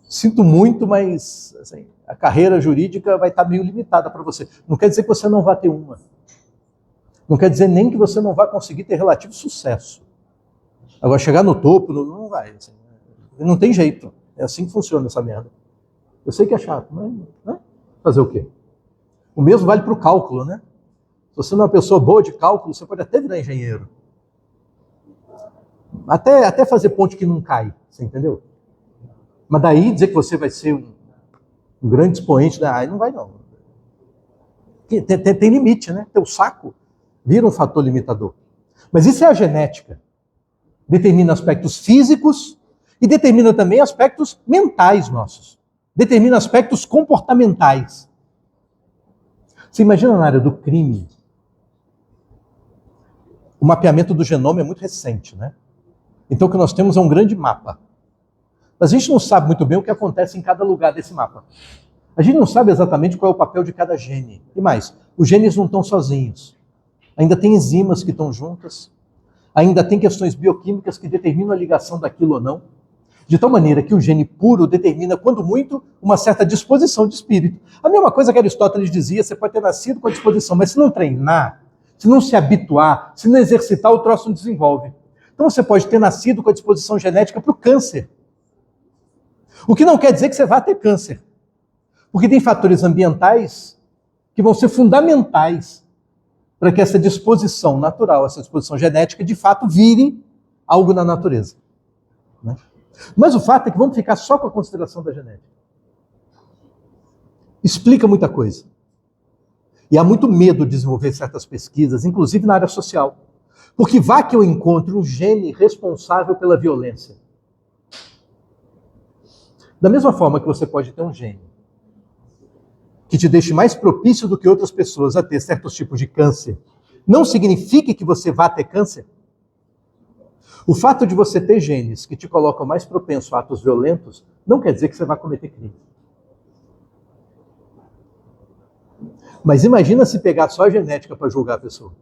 sinto muito, mas assim, a carreira jurídica vai estar meio limitada para você. Não quer dizer que você não vá ter uma. Não quer dizer nem que você não vá conseguir ter relativo sucesso. Agora, chegar no topo, não vai. Assim, não tem jeito. É assim que funciona essa merda. Eu sei que é chato, mas né? Fazer o quê? O mesmo vale para o cálculo, né? Se você não é uma pessoa boa de cálculo, você pode até virar engenheiro. Até fazer ponte que não cai, você entendeu? Mas daí dizer que você vai ser um grande expoente, aí não vai não. Tem limite, né? Teu saco vira um fator limitador. Mas isso é a genética. Determina aspectos físicos e determina também aspectos mentais nossos. Determina aspectos comportamentais. Você imagina na área do crime, o mapeamento do genoma é muito recente, né? Então o que nós temos é um grande mapa. Mas a gente não sabe muito bem o que acontece em cada lugar desse mapa. A gente não sabe exatamente qual é o papel de cada gene. E mais, os genes não estão sozinhos. Ainda tem enzimas que estão juntas. Ainda tem questões bioquímicas que determinam a ligação daquilo ou não. De tal maneira que o gene puro determina, quando muito, uma certa disposição de espírito. A mesma coisa que Aristóteles dizia, você pode ter nascido com a disposição, mas se não treinar, se não se habituar, se não exercitar, o troço não desenvolve. Então você pode ter nascido com a disposição genética para o câncer. O que não quer dizer que você vá ter câncer. Porque tem fatores ambientais que vão ser fundamentais para que essa disposição natural, essa disposição genética, de fato vire algo na natureza. Né? Mas o fato é que vamos ficar só com a consideração da genética. Explica muita coisa. E há muito medo de desenvolver certas pesquisas, inclusive na área social. Porque vá que eu encontre um gene responsável pela violência. Da mesma forma que você pode ter um gene que te deixe mais propício do que outras pessoas a ter certos tipos de câncer, não significa que você vá ter câncer. O fato de você ter genes que te colocam mais propenso a atos violentos não quer dizer que você vai cometer crime. Mas imagina se pegar só a genética para julgar a pessoa.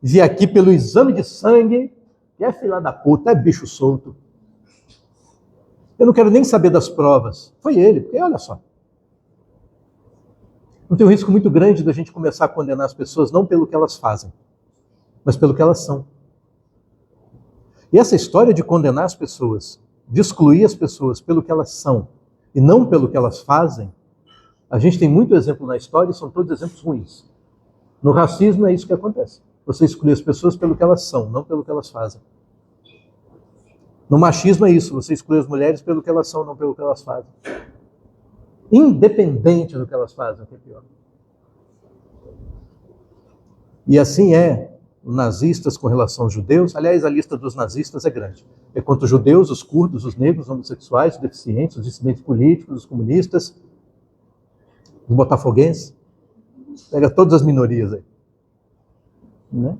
Vi aqui pelo exame de sangue, que é filha da puta, é bicho solto. Eu não quero nem saber das provas. Foi ele, porque olha só. Não tem um risco muito grande da gente começar a condenar as pessoas não pelo que elas fazem, mas pelo que elas são. E essa história de condenar as pessoas, de excluir as pessoas pelo que elas são e não pelo que elas fazem, a gente tem muito exemplo na história e são todos exemplos ruins. No racismo é isso que acontece. Você exclui as pessoas pelo que elas são, não pelo que elas fazem. No machismo é isso, você exclui as mulheres pelo que elas são, não pelo que elas fazem. Independente do que elas fazem, o que é pior. E assim é os nazistas com relação aos judeus. Aliás, a lista dos nazistas é grande. É contra os judeus, os curdos, os negros, os homossexuais, os deficientes, os dissidentes políticos, os comunistas, os botafoguenses. Pega todas as minorias aí. Né?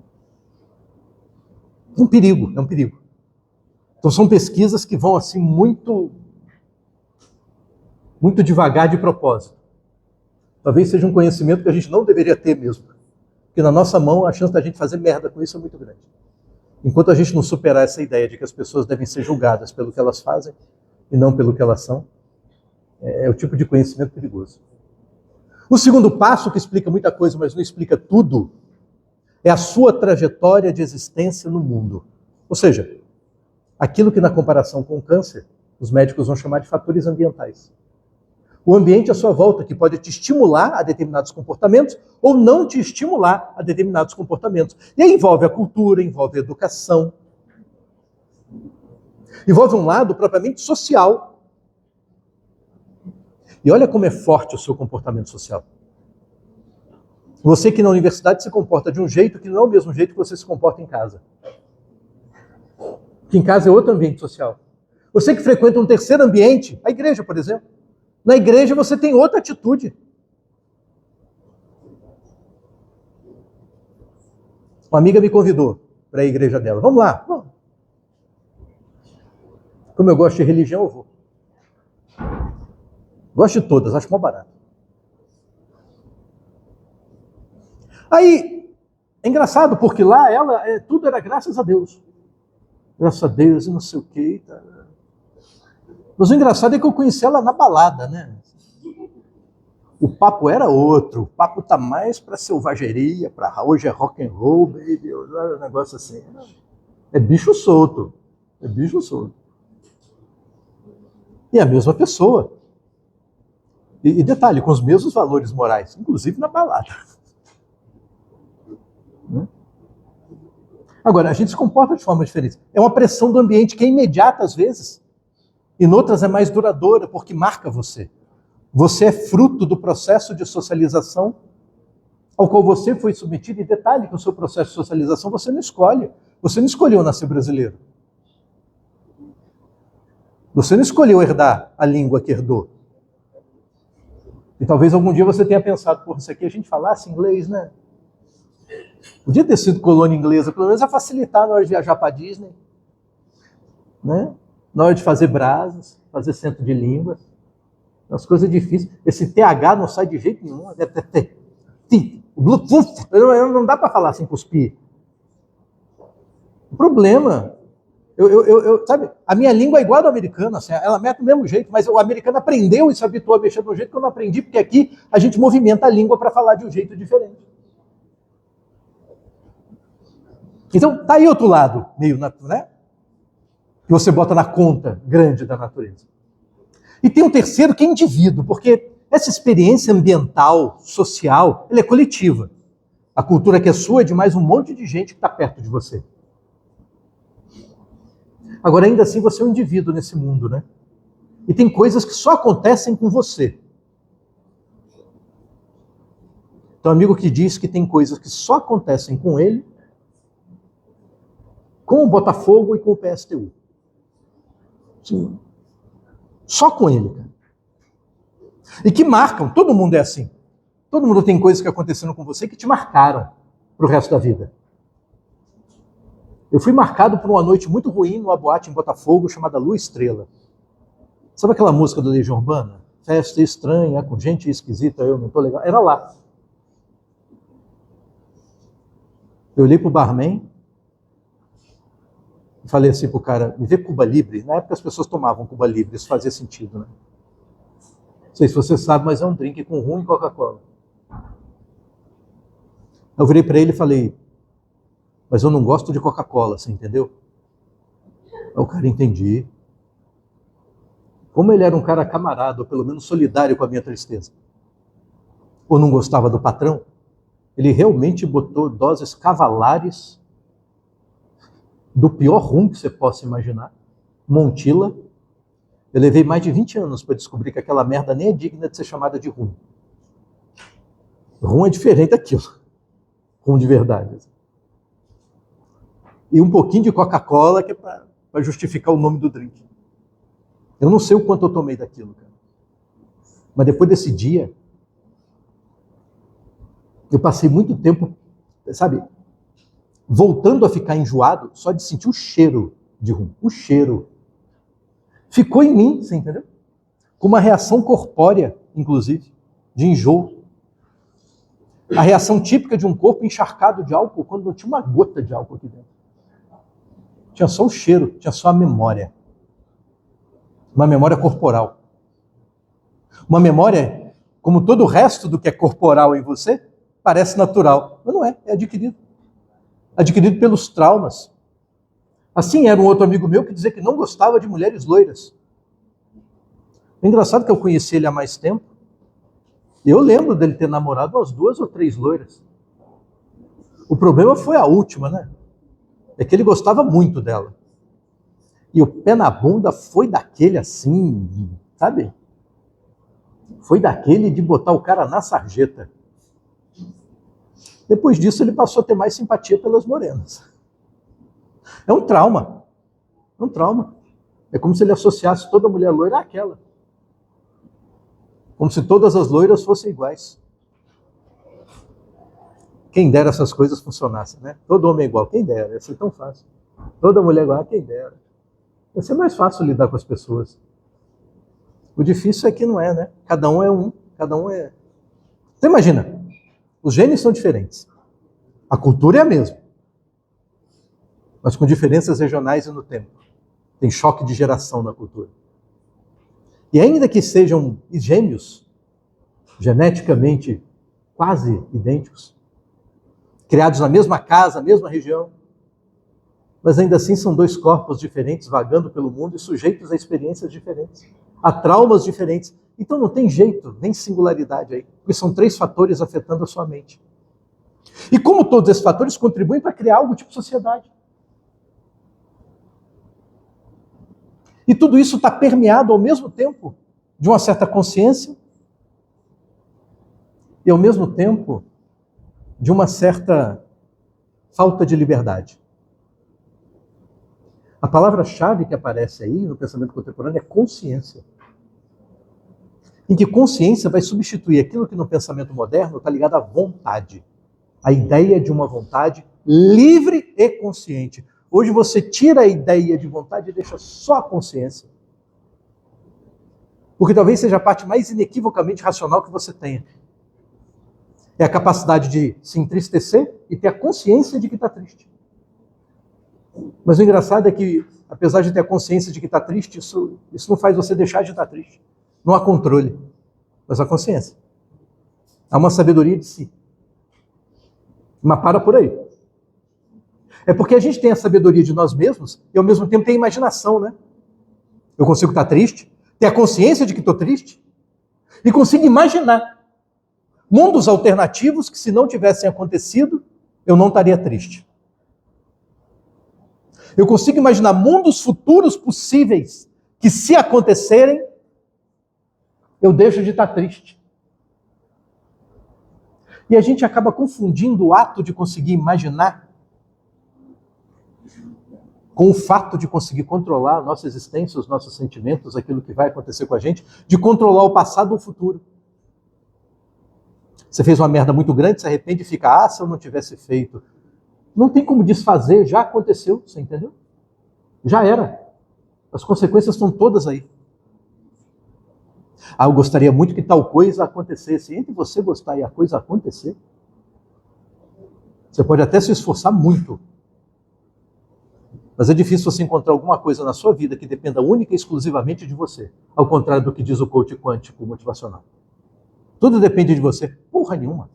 É um perigo, é um perigo. Então são pesquisas que vão assim muito devagar de propósito. Talvez seja um conhecimento que a gente não deveria ter mesmo. Porque na nossa mão a chance da gente fazer merda com isso é muito grande. Enquanto a gente não superar essa ideia de que as pessoas devem ser julgadas pelo que elas fazem e não pelo que elas são, é o tipo de conhecimento perigoso. O segundo passo, que explica muita coisa, mas não explica tudo, é a sua trajetória de existência no mundo. Ou seja, aquilo que na comparação com o câncer, os médicos vão chamar de fatores ambientais. O ambiente à sua volta, que pode te estimular a determinados comportamentos ou não te estimular a determinados comportamentos. E aí envolve a cultura, envolve a educação. Envolve um lado propriamente social. E olha como é forte o seu comportamento social. Você que na universidade se comporta de um jeito que não é o mesmo jeito que você se comporta em casa. Que em casa é outro ambiente social. Você que frequenta um terceiro ambiente, a igreja, por exemplo. Na igreja você tem outra atitude. Uma amiga me convidou para a igreja dela. Vamos lá. Vamos. Como eu gosto de religião, eu vou. Gosto de todas, acho mó barato. Aí, é engraçado, porque lá tudo era graças a Deus. Graças a Deus e não sei o quê. Mas o engraçado é que eu conheci ela na balada, né? O papo era outro. O papo tá mais para selvageria, para hoje é rock and roll, baby, um negócio assim. É bicho solto. É bicho solto. E a mesma pessoa. E detalhe, com os mesmos valores morais, inclusive na balada. Agora, a gente se comporta de forma diferente. É uma pressão do ambiente que é imediata às vezes, e noutras é mais duradoura, porque marca você. Você é fruto do processo de socialização ao qual você foi submetido. E detalhe que o seu processo de socialização você não escolhe. Você não escolheu nascer brasileiro. Você não escolheu herdar a língua que herdou. E talvez algum dia você tenha pensado, por isso aqui a gente falasse inglês, né? Podia ter sido colônia inglesa, pelo menos a facilitar na hora de viajar para a Disney, né? Na hora de fazer brasas, fazer centro de línguas. As coisas difíceis. Esse TH não sai de jeito nenhum. Não dá para falar sem cuspir. O problema, sabe, a minha língua é igual ao americano, assim, ela mete do mesmo jeito, mas o americano aprendeu e se habituou a mexer de um jeito que eu não aprendi, porque aqui a gente movimenta a língua para falar de um jeito diferente. Então, tá aí outro lado, meio, né? Que você bota na conta grande da natureza. E tem um terceiro que é indivíduo, porque essa experiência ambiental, social, ela é coletiva. A cultura que é sua é de mais um monte de gente que está perto de você. Agora, ainda assim, você é um indivíduo nesse mundo, né? E tem coisas que só acontecem com você. Tem um amigo que diz que tem coisas que só acontecem com ele, com o Botafogo e com o PSTU. Sim. Só com ele, cara. E que marcam, todo mundo é assim. Todo mundo tem coisas que aconteceram com você que te marcaram para o resto da vida. Eu fui marcado por uma noite muito ruim numa boate em Botafogo chamada Lua Estrela. Sabe aquela música da Legião Urbana? Festa estranha, com gente esquisita, eu não tô legal. Era lá. Eu olhei pro barman e falei assim pro cara, me vê Cuba Libre. Na época as pessoas tomavam Cuba Libre, isso fazia sentido, né? Não sei se você sabe, mas é um drink com rum e Coca-Cola. Eu virei para ele e falei, mas eu não gosto de Coca-Cola, você entendeu? Aí o cara, entendi. Como ele era um cara camarada, ou pelo menos solidário com a minha tristeza, ou não gostava do patrão, ele realmente botou doses cavalares do pior rum que você possa imaginar, Montila. Eu levei mais de 20 anos para descobrir que aquela merda nem é digna de ser chamada de rum. Rum é diferente daquilo. Rum de verdade. E um pouquinho de Coca-Cola, que é para justificar o nome do drink. Eu não sei o quanto eu tomei daquilo, cara. Mas depois desse dia, eu passei muito tempo, sabe, voltando a ficar enjoado só de sentir o cheiro de rum. O cheiro. Ficou em mim, você entendeu? Com uma reação corpórea, inclusive, de enjoo. A reação típica de um corpo encharcado de álcool quando não tinha uma gota de álcool aqui dentro. Tinha só o cheiro, tinha só a memória. Uma memória corporal. Uma memória, como todo o resto do que é corporal em você, parece natural. Mas não é, é adquirido. Adquirido pelos traumas. Assim era um outro amigo meu que dizia que não gostava de mulheres loiras. É engraçado que eu conheci ele há mais tempo. Eu lembro dele ter namorado umas 2 ou 3 loiras. O problema foi a última, né? É que ele gostava muito dela. E o pé na bunda foi daquele assim, sabe? Foi daquele de botar o cara na sarjeta. Depois disso ele passou a ter mais simpatia pelas morenas. É um trauma. É um trauma. É como se ele associasse toda mulher loira àquela. Como se todas as loiras fossem iguais. Quem dera essas coisas funcionassem, né? Todo homem é igual, quem dera, ia ser tão fácil. Toda mulher é igual, quem dera. Ia ser mais fácil lidar com as pessoas. O difícil é que não é, né? Cada um é um, cada um é... Você imagina, os genes são diferentes. A cultura é a mesma. Mas com diferenças regionais e no tempo. Tem choque de geração na cultura. E ainda que sejam gêmeos, geneticamente quase idênticos, criados na mesma casa, mesma região, Mas ainda assim são dois corpos diferentes vagando pelo mundo e sujeitos a experiências diferentes, a traumas diferentes. Então não tem jeito, nem singularidade aí, porque são 3 fatores afetando a sua mente. E como todos esses fatores contribuem para criar algo tipo sociedade. E tudo isso está permeado ao mesmo tempo de uma certa consciência e ao mesmo tempo de uma certa falta de liberdade. A palavra-chave que aparece aí no pensamento contemporâneo é consciência. Em que consciência vai substituir aquilo que no pensamento moderno está ligado à vontade. A ideia de uma vontade livre e consciente. Hoje você tira a ideia de vontade e deixa só a consciência. Porque talvez seja a parte mais inequivocamente racional que você tenha. É a capacidade de se entristecer e ter a consciência de que está triste. Mas o engraçado é que, apesar de ter a consciência de que está triste, isso não faz você deixar de estar triste. Não há controle, mas há consciência. Há uma sabedoria de si. Mas para por aí. É porque a gente tem a sabedoria de nós mesmos e ao mesmo tempo tem a imaginação, né? Eu consigo estar triste, ter a consciência de que estou triste e consigo imaginar mundos alternativos que, se não tivessem acontecido, eu não estaria triste. Eu consigo imaginar mundos futuros possíveis que, se acontecerem, eu deixo de estar triste. E a gente acaba confundindo o ato de conseguir imaginar com o fato de conseguir controlar a nossa existência, os nossos sentimentos, aquilo que vai acontecer com a gente, de controlar o passado ou o futuro. Você fez uma merda muito grande, se arrepende e fica, se eu não tivesse feito. Não tem como desfazer, já aconteceu, você entendeu? Já era. As consequências estão todas aí. Eu gostaria muito que tal coisa acontecesse. Entre você gostar e a coisa acontecer, você pode até se esforçar muito. Mas é difícil você encontrar alguma coisa na sua vida que dependa única e exclusivamente de você. Ao contrário do que diz o coach quântico motivacional. Tudo depende de você. Porra nenhuma.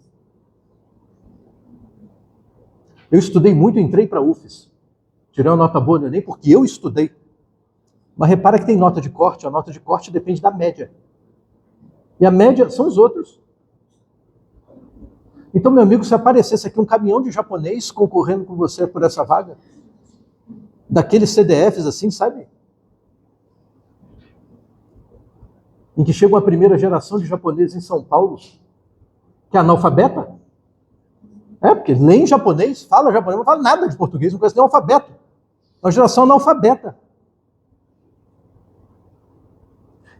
Eu estudei muito e entrei para a UFES. Tirei uma nota boa, não é nem porque eu estudei. Mas repara que tem nota de corte. A nota de corte depende da média. E a média são os outros. Então, meu amigo, se aparecesse aqui um caminhão de japonês concorrendo com você por essa vaga, daqueles CDFs assim, sabe? Em que chega uma primeira geração de japoneses em São Paulo, que é analfabeta. Porque lê em japonês, fala japonês, não fala nada de português, não conhece nem o alfabeto. É uma geração analfabeta.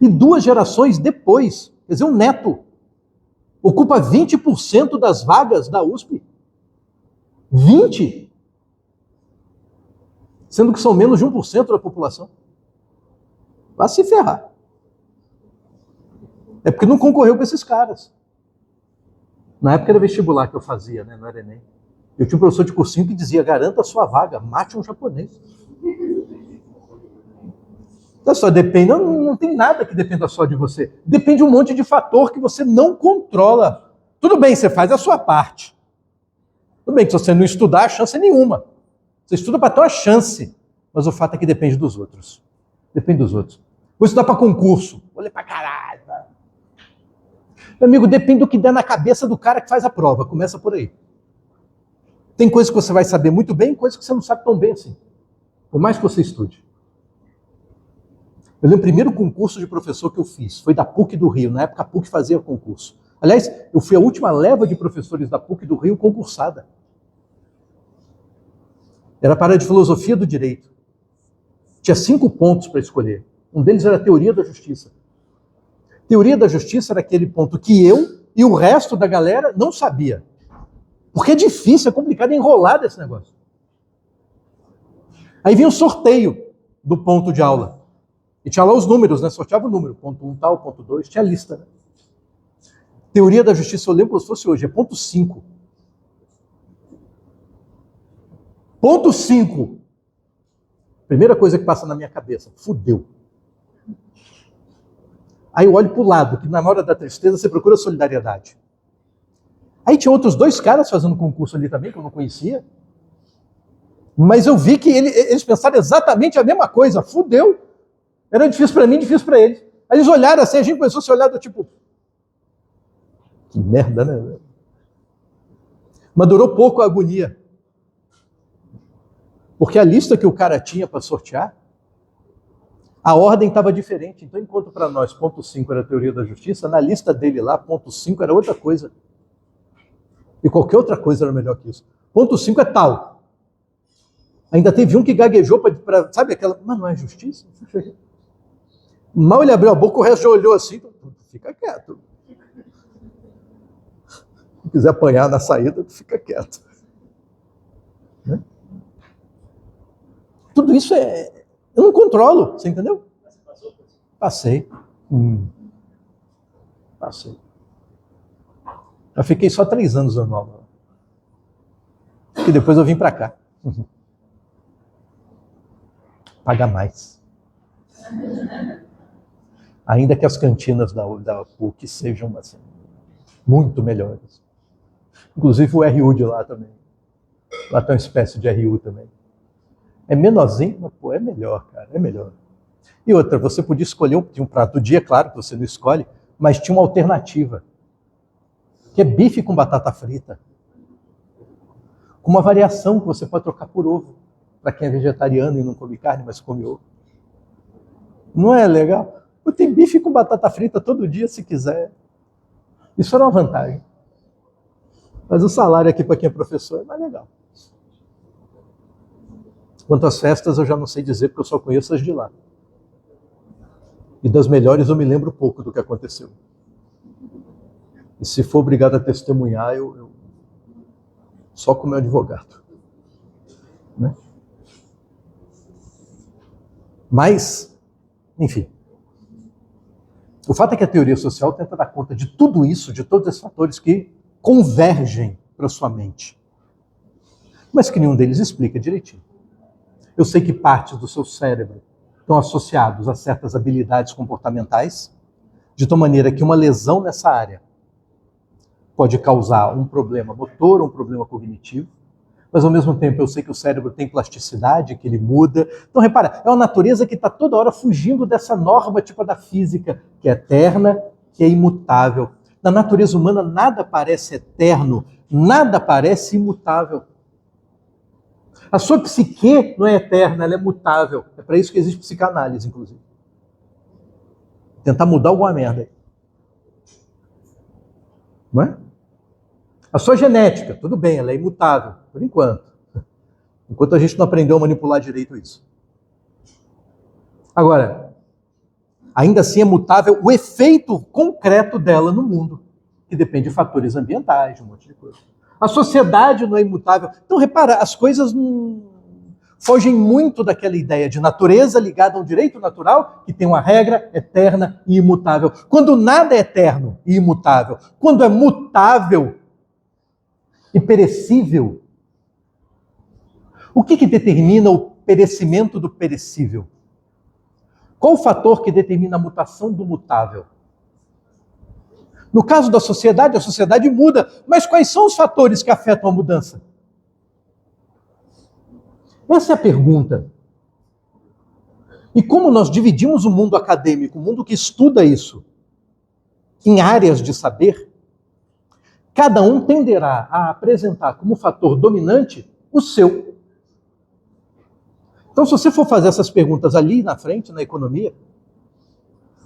E 2 gerações depois, quer dizer, um neto, ocupa 20% das vagas da USP. 20%. Sendo que são menos de 1% da população. Vai se ferrar. É porque não concorreu com esses caras. Na época era vestibular que eu fazia, né? Não era Enem. Eu tinha um professor de cursinho que dizia, garanta a sua vaga, mate um japonês. Não só depende, não tem nada que dependa só de você. Depende de um monte de fator que você não controla. Tudo bem, você faz a sua parte. Tudo bem que se você não estudar, a chance é nenhuma. Você estuda para ter uma chance, mas o fato é que depende dos outros. Depende dos outros. Vou estudar para concurso. Vou ler para caralho. Meu amigo, depende do que der na cabeça do cara que faz a prova. Começa por aí. Tem coisas que você vai saber muito bem, coisas que você não sabe tão bem assim. Por mais que você estude. Eu lembro o primeiro concurso de professor que eu fiz. Foi da PUC do Rio. Na época a PUC fazia concurso. Aliás, eu fui a última leva de professores da PUC do Rio concursada. Era para a área de filosofia do direito. Tinha 5 pontos para escolher. Um deles era a teoria da justiça. Teoria da justiça era aquele ponto que eu e o resto da galera não sabia. Porque é difícil, é complicado, é enrolado esse negócio. Aí vinha o sorteio do ponto de aula. E tinha lá os números, né? Sorteava o número. Ponto 1 tal, ponto 2, tinha a lista. Né? Teoria da justiça, eu lembro como se fosse hoje, é ponto 5. Ponto 5. Primeira coisa que passa na minha cabeça, fudeu. Aí eu olho para o lado, que na hora da tristeza você procura solidariedade. Aí tinha outros 2 caras fazendo concurso ali também, que eu não conhecia. Mas eu vi que eles pensaram exatamente a mesma coisa. Fudeu. Era difícil para mim, difícil para eles. Aí eles olharam assim, a gente começou a se olhar do tipo... Que merda, né? Mas durou pouco a agonia. Porque a lista que o cara tinha para sortear, a ordem estava diferente. Então, enquanto para nós ponto 5 era a teoria da justiça, na lista dele lá, ponto 5 era outra coisa. E qualquer outra coisa era melhor que isso. Ponto 5 é tal. Ainda teve um que gaguejou para... Sabe aquela... Mas não é justiça? Mal ele abriu a boca, o resto já olhou assim. Fica quieto. Se quiser apanhar na saída, fica quieto. Né? Tudo isso é... Eu não controlo, você entendeu? Passei. Passei. Eu fiquei só 3 anos no aula. E depois eu vim para cá. Paga mais. Ainda que as cantinas da PUC sejam assim, muito melhores. Inclusive o RU de lá também. Lá tem uma espécie de RU também. É menorzinho, mas pô, é melhor, cara, é melhor. E outra, você podia escolher um prato do dia, claro que você não escolhe, mas tinha uma alternativa, que é bife com batata frita. Com uma variação que você pode trocar por ovo, para quem é vegetariano e não come carne, mas come ovo. Não é legal? Tem bife com batata frita todo dia, se quiser. Isso era uma vantagem. Mas o salário aqui para quem é professor é mais legal. Quanto às festas, eu já não sei dizer, porque eu só conheço as de lá. E das melhores eu me lembro pouco do que aconteceu. E se for obrigado a testemunhar, eu só como advogado. Né? Mas, enfim. O fato é que a teoria social tenta dar conta de tudo isso, de todos esses fatores que convergem para a sua mente. Mas que nenhum deles explica direitinho. Eu sei que partes do seu cérebro estão associados a certas habilidades comportamentais, de tal maneira que uma lesão nessa área pode causar um problema motor, um problema cognitivo, mas ao mesmo tempo eu sei que o cérebro tem plasticidade, que ele muda. Então repara, é uma natureza que está toda hora fugindo dessa norma tipo da física, que é eterna, que é imutável. Na natureza humana nada parece eterno, nada parece imutável. A sua psique não é eterna, ela é mutável. É para isso que existe psicanálise, inclusive. Tentar mudar alguma merda aí. Não é? A sua genética, tudo bem, ela é imutável, por enquanto. Enquanto a gente não aprendeu a manipular direito isso. Agora, ainda assim é mutável o efeito concreto dela no mundo, que depende de fatores ambientais, de um monte de coisa. A sociedade não é imutável. Então, repara, as coisas fogem muito daquela ideia de natureza ligada a um direito natural que tem uma regra eterna e imutável. Quando nada é eterno e imutável, quando é mutável e perecível, o que determina o perecimento do perecível? Qual o fator que determina a mutação do mutável? No caso da sociedade, a sociedade muda. Mas quais são os fatores que afetam a mudança? Essa é a pergunta. E como nós dividimos o mundo acadêmico, o mundo que estuda isso, em áreas de saber, cada um tenderá a apresentar como fator dominante o seu. Então, se você for fazer essas perguntas ali na frente, na economia,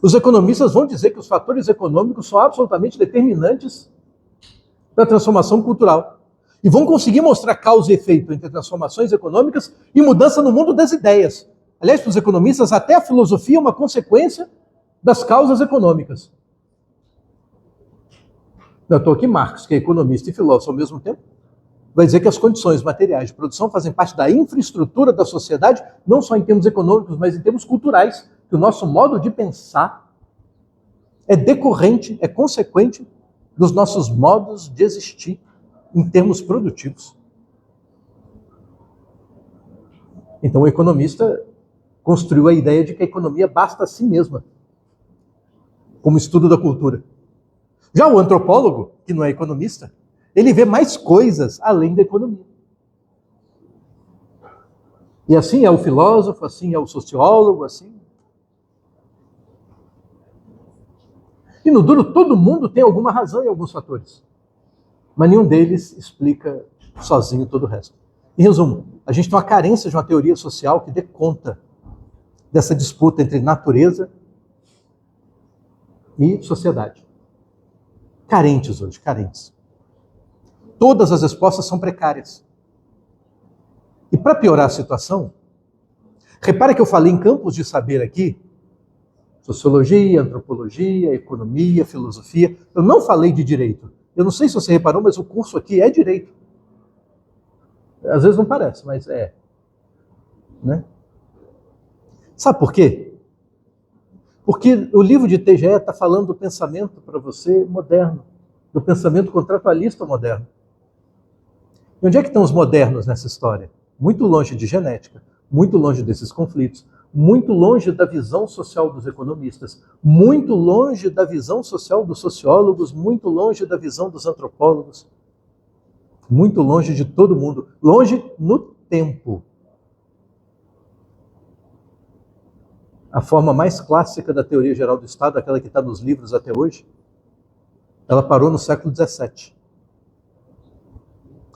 os economistas vão dizer que os fatores econômicos são absolutamente determinantes da transformação cultural. E vão conseguir mostrar causa e efeito entre transformações econômicas e mudança no mundo das ideias. Aliás, para os economistas, até a filosofia é uma consequência das causas econômicas. Eu estou aqui, Marx, que é economista e filósofo ao mesmo tempo, vai dizer que as condições materiais de produção fazem parte da infraestrutura da sociedade, não só em termos econômicos, mas em termos culturais. Que o nosso modo de pensar é decorrente, é consequente dos nossos modos de existir em termos produtivos. Então o economista construiu a ideia de que a economia basta a si mesma, como estudo da cultura. Já o antropólogo, que não é economista, ele vê mais coisas além da economia. E assim é o filósofo, assim é o sociólogo, assim. E no duro, todo mundo tem alguma razão em alguns fatores. Mas nenhum deles explica sozinho todo o resto. Em resumo, a gente tem uma carência de uma teoria social que dê conta dessa disputa entre natureza e sociedade. Carentes hoje, carentes. Todas as respostas são precárias. E para piorar a situação, repara que eu falei em campos de saber aqui, sociologia, antropologia, economia, filosofia. Eu não falei de direito. Eu não sei se você reparou, mas o curso aqui é direito. Às vezes não parece, mas é. Né? Sabe por quê? Porque o livro de TGE está falando do pensamento para você moderno, do pensamento contratualista moderno. E onde é que estão os modernos nessa história? Muito longe de genética, muito longe desses conflitos, muito longe da visão social dos economistas, muito longe da visão social dos sociólogos, muito longe da visão dos antropólogos, muito longe de todo mundo, longe no tempo. A forma mais clássica da teoria geral do Estado, aquela que está nos livros até hoje, ela parou no século XVII.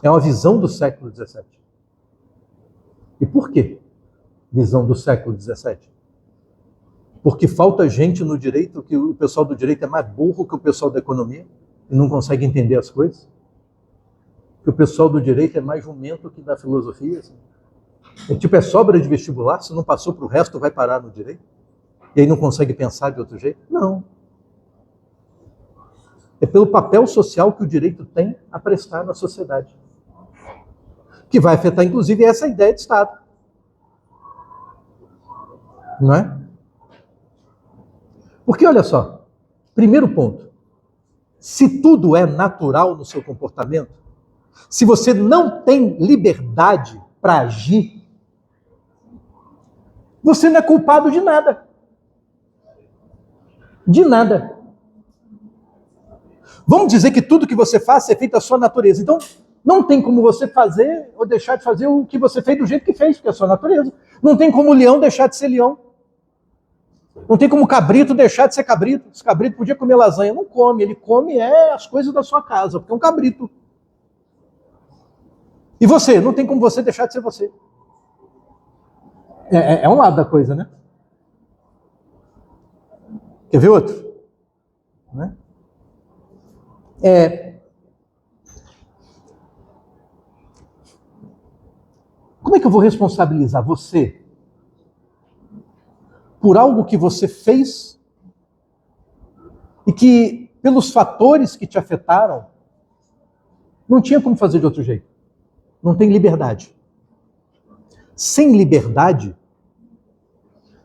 É uma visão do século XVII. E por quê? Visão do século XVII. Porque falta gente no direito, que o pessoal do direito é mais burro que o pessoal da economia e não consegue entender as coisas. Que o pessoal do direito é mais jumento que da filosofia. Assim. É sobra de vestibular, se não passou para o resto, vai parar no direito. E aí não consegue pensar de outro jeito? Não. É pelo papel social que o direito tem a prestar na sociedade. Que vai afetar, inclusive, essa ideia de Estado. Não é? Porque, olha só, primeiro ponto, se tudo é natural no seu comportamento, se você não tem liberdade para agir, você não é culpado de nada. De nada. Vamos dizer que tudo que você faz é feito à sua natureza. Então, não tem como você fazer ou deixar de fazer o que você fez do jeito que fez, porque é a sua natureza. Não tem como o leão deixar de ser leão. Não tem como o cabrito deixar de ser cabrito. Esse cabrito podia comer lasanha. Não come, ele come as coisas da sua casa, porque é um cabrito. E você? Não tem como você deixar de ser você. É um lado da coisa, né? Quer ver outro? Né? Como é que eu vou responsabilizar você por algo que você fez e que, pelos fatores que te afetaram, não tinha como fazer de outro jeito? Não tem liberdade. Sem liberdade,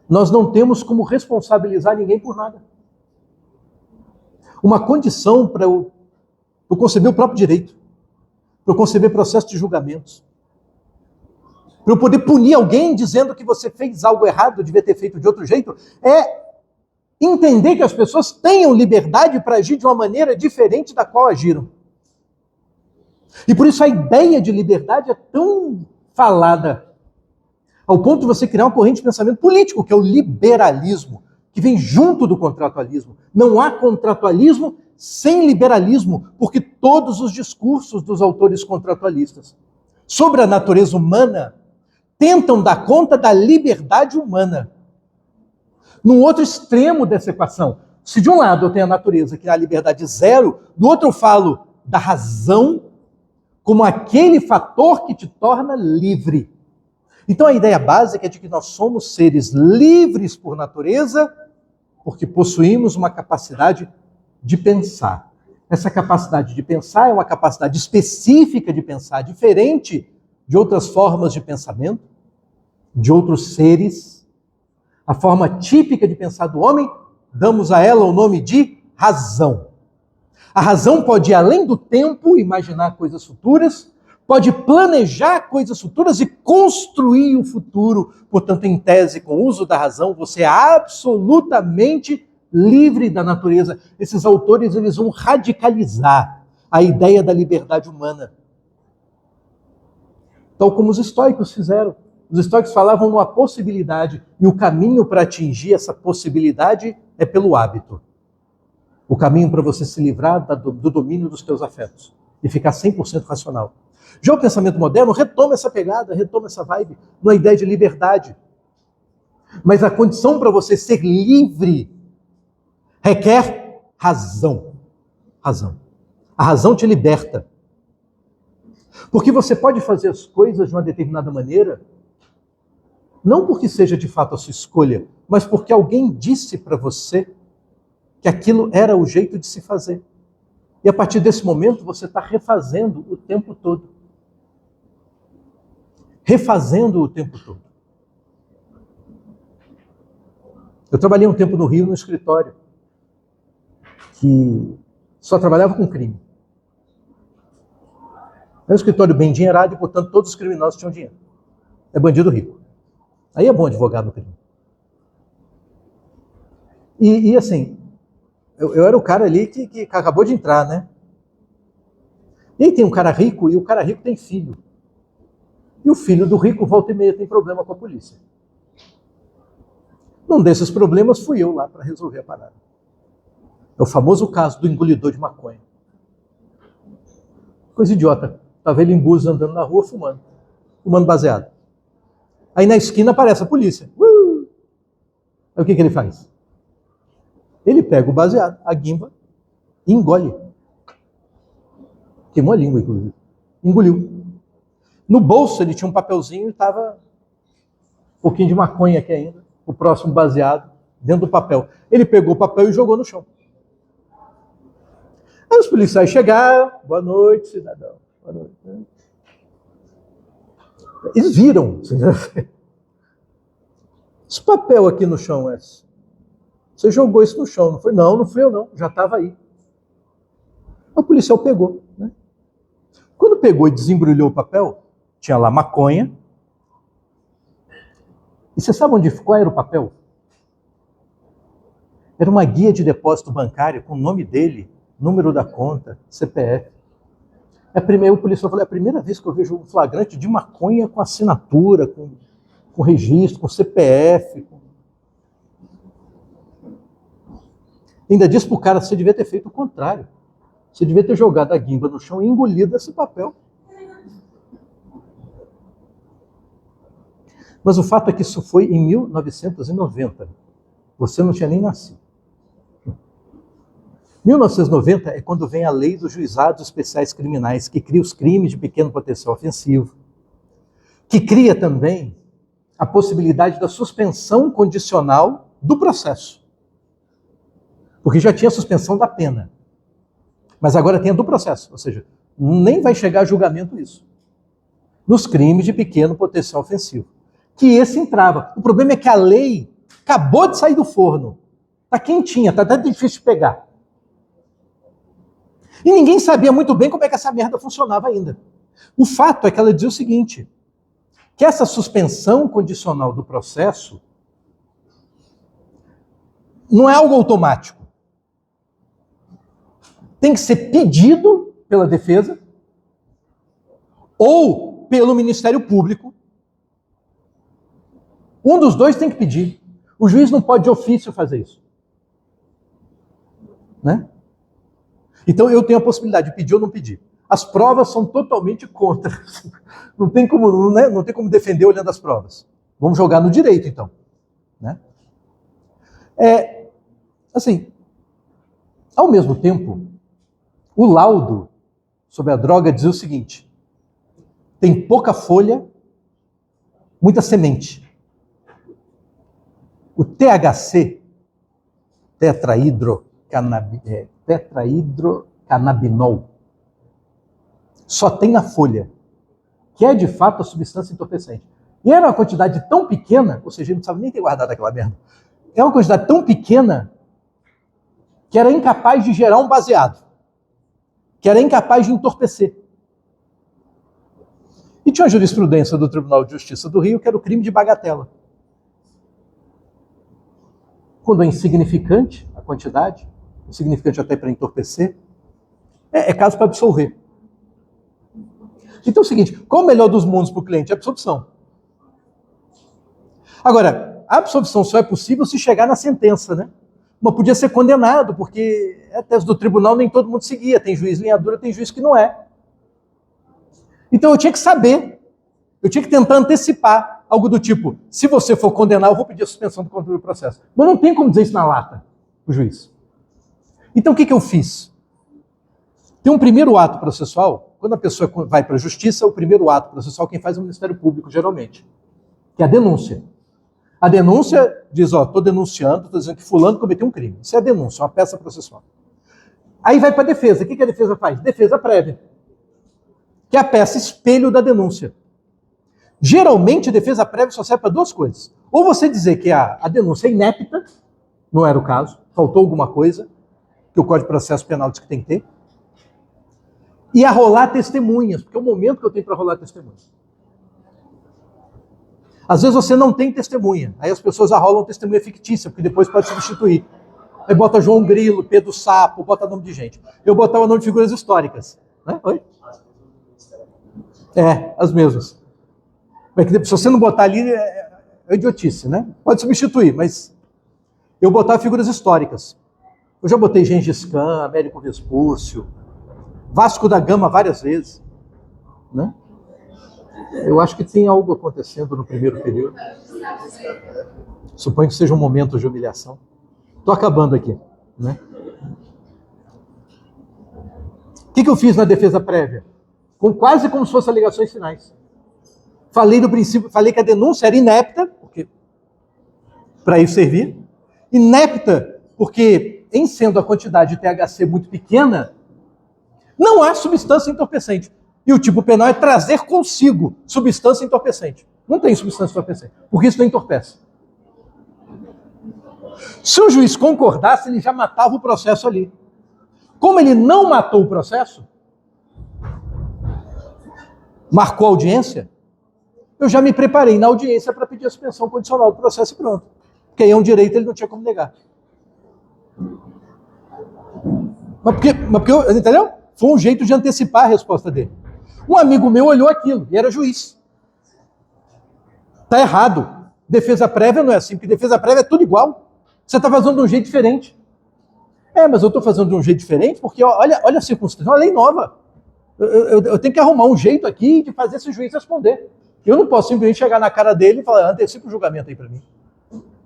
nós não temos como responsabilizar ninguém por nada. Uma condição para eu conceber o próprio direito, para eu conceber processo de julgamentos, para eu poder punir alguém dizendo que você fez algo errado, devia ter feito de outro jeito, é entender que as pessoas tenham liberdade para agir de uma maneira diferente da qual agiram. E por isso a ideia de liberdade é tão falada, ao ponto de você criar uma corrente de pensamento político, que é o liberalismo, que vem junto do contratualismo. Não há contratualismo sem liberalismo, porque todos os discursos dos autores contratualistas sobre a natureza humana tentam dar conta da liberdade humana. No outro extremo dessa equação, se de um lado eu tenho a natureza, que é a liberdade zero, do outro eu falo da razão como aquele fator que te torna livre. Então a ideia básica é de que nós somos seres livres por natureza, porque possuímos uma capacidade de pensar. Essa capacidade de pensar é uma capacidade específica de pensar, diferente de outras formas de pensamento, de outros seres. A forma típica de pensar do homem, damos a ela o nome de razão. A razão pode ir além do tempo, imaginar coisas futuras, pode planejar coisas futuras e construir o futuro. Portanto, em tese, com o uso da razão, você é absolutamente livre da natureza. Esses autores eles vão radicalizar a ideia da liberdade humana. Tal como os estoicos fizeram. Os estoicos falavam numa possibilidade, e o caminho para atingir essa possibilidade é pelo hábito. O caminho para você se livrar do domínio dos teus afetos e ficar 100% racional. Já o pensamento moderno retoma essa pegada, retoma essa vibe, numa ideia de liberdade. Mas a condição para você ser livre requer razão. Razão. A razão te liberta. Porque você pode fazer as coisas de uma determinada maneira, não porque seja de fato a sua escolha, mas porque alguém disse para você que aquilo era o jeito de se fazer. E a partir desse momento você está refazendo o tempo todo. Refazendo o tempo todo. Eu trabalhei um tempo no Rio, no escritório, que só trabalhava com crime. É um escritório bem endinheirado e, portanto, todos os criminosos tinham dinheiro. É bandido rico. Aí é bom advogado no crime. E assim, eu era o cara ali que acabou de entrar, né? E aí tem um cara rico, e o cara rico tem filho. E o filho do rico, volta e meia, tem problema com a polícia. Num desses problemas fui eu lá para resolver a parada. É o famoso caso do engolidor de maconha. Coisa idiota. Estava ele em Búzios andando na rua fumando baseado. Aí na esquina aparece a polícia. Aí o que ele faz? Ele pega o baseado, a guimba, e engole. Queimou a língua, inclusive. Engoliu. No bolso ele tinha um papelzinho e estava um pouquinho de maconha aqui ainda, o próximo baseado, dentro do papel. Ele pegou o papel e jogou no chão. Aí os policiais chegaram, boa noite, cidadão. Boa noite. Eles viram. Esse papel aqui no chão, você jogou isso no chão, não foi? Não, não fui eu não, já estava aí. O policial pegou, né? Quando pegou e desembrulhou o papel, tinha lá maconha. E você sabe qual era o papel? Era uma guia de depósito bancário com o nome dele, número da conta, CPF. O policial falou, é a primeira vez que eu vejo um flagrante de maconha com assinatura, com registro, com CPF. Ainda disse para o cara, você devia ter feito o contrário. Você devia ter jogado a guimba no chão e engolido esse papel. Mas o fato é que isso foi em 1990. Você não tinha nem nascido. 1990 é quando vem a lei dos juizados especiais criminais, que cria os crimes de pequeno potencial ofensivo, que cria também a possibilidade da suspensão condicional do processo. Porque já tinha a suspensão da pena. Mas agora tem a do processo, ou seja, nem vai chegar a julgamento isso. Nos crimes de pequeno potencial ofensivo. Que esse entrava. O problema é que a lei acabou de sair do forno. Está quentinha, está até difícil de pegar. E ninguém sabia muito bem como é que essa merda funcionava ainda. O fato é que ela dizia o seguinte, que essa suspensão condicional do processo não é algo automático. Tem que ser pedido pela defesa ou pelo Ministério Público. Um dos dois tem que pedir. O juiz não pode de ofício fazer isso. Né? Então eu tenho a possibilidade de pedir ou não pedir. As provas são totalmente contra. Não tem como defender olhando as provas. Vamos jogar no direito, então. Né? Assim, ao mesmo tempo, o laudo sobre a droga diz o seguinte, tem pouca folha, muita semente. O THC, tetrahidrocannabinol, só tem na folha, que é de fato a substância entorpecente. E era uma quantidade tão pequena, ou seja, ele não precisava nem ter guardado aquela merda, é uma quantidade tão pequena que era incapaz de gerar um baseado, que era incapaz de entorpecer. E tinha uma jurisprudência do Tribunal de Justiça do Rio que era o crime de bagatela. Quando é insignificante a quantidade, insignificante até para entorpecer, é caso para absolver. Então é o seguinte, qual o melhor dos mundos para o cliente? A absorção. Agora, a absolvição só é possível se chegar na sentença, né? Mas podia ser condenado, porque a tese do tribunal nem todo mundo seguia. Tem juiz linha dura, tem juiz que não é. Então eu tinha que saber, eu tinha que tentar antecipar algo do tipo, se você for condenar, eu vou pedir a suspensão do controle do processo. Mas não tem como dizer isso na lata, o juiz. Então o que eu fiz? Tem um primeiro ato processual, quando a pessoa vai para a justiça, o primeiro ato processual quem faz é o Ministério Público, geralmente, que é a denúncia. A denúncia diz, estou denunciando, estou dizendo que fulano cometeu um crime. Isso é a denúncia, uma peça processual. Aí vai para a defesa. O que a defesa faz? Defesa prévia, que é a peça espelho da denúncia. Geralmente, a defesa prévia só serve para duas coisas. Ou você dizer que a denúncia é inepta, não era o caso, faltou alguma coisa, que o Código de Processo Penal diz que tem que ter, e arrolar testemunhas, porque é o momento que eu tenho para arrolar testemunhas. Às vezes você não tem testemunha, aí as pessoas arrolam testemunha fictícia, porque depois pode substituir. Aí bota João Grilo, Pedro Sapo, bota nome de gente. Eu botava nome de figuras históricas. Né? Oi? As mesmas. Se você não botar ali, é idiotice, né? Pode substituir, mas eu botava figuras históricas. Eu já botei Gengis Khan, Américo Vespúcio, Vasco da Gama várias vezes. Né? Eu acho que tem algo acontecendo no primeiro período. Suponho que seja um momento de humilhação. Estou acabando aqui. Né? O que eu fiz na defesa prévia? Quase como se fossem alegações finais. Falei no princípio, falei que a denúncia era inepta, porque para isso servir. Inepta, porque em sendo a quantidade de THC muito pequena, não há substância entorpecente. E o tipo penal é trazer consigo substância entorpecente. Não tem substância entorpecente, porque isso não entorpece. Se o juiz concordasse, ele já matava o processo ali. Como ele não matou o processo, marcou a audiência, eu já me preparei na audiência para pedir a suspensão condicional do processo e pronto. Porque aí é um direito, ele não tinha como negar. Mas porque entendeu? Foi um jeito de antecipar a resposta dele. Um amigo meu olhou aquilo e era juiz. Está errado. Defesa prévia não é assim, porque defesa prévia é tudo igual. Você está fazendo de um jeito diferente. Mas eu estou fazendo de um jeito diferente porque olha a circunstância, é uma lei nova. Eu tenho que arrumar um jeito aqui de fazer esse juiz responder. Eu não posso simplesmente chegar na cara dele e falar, antecipa o julgamento aí para mim.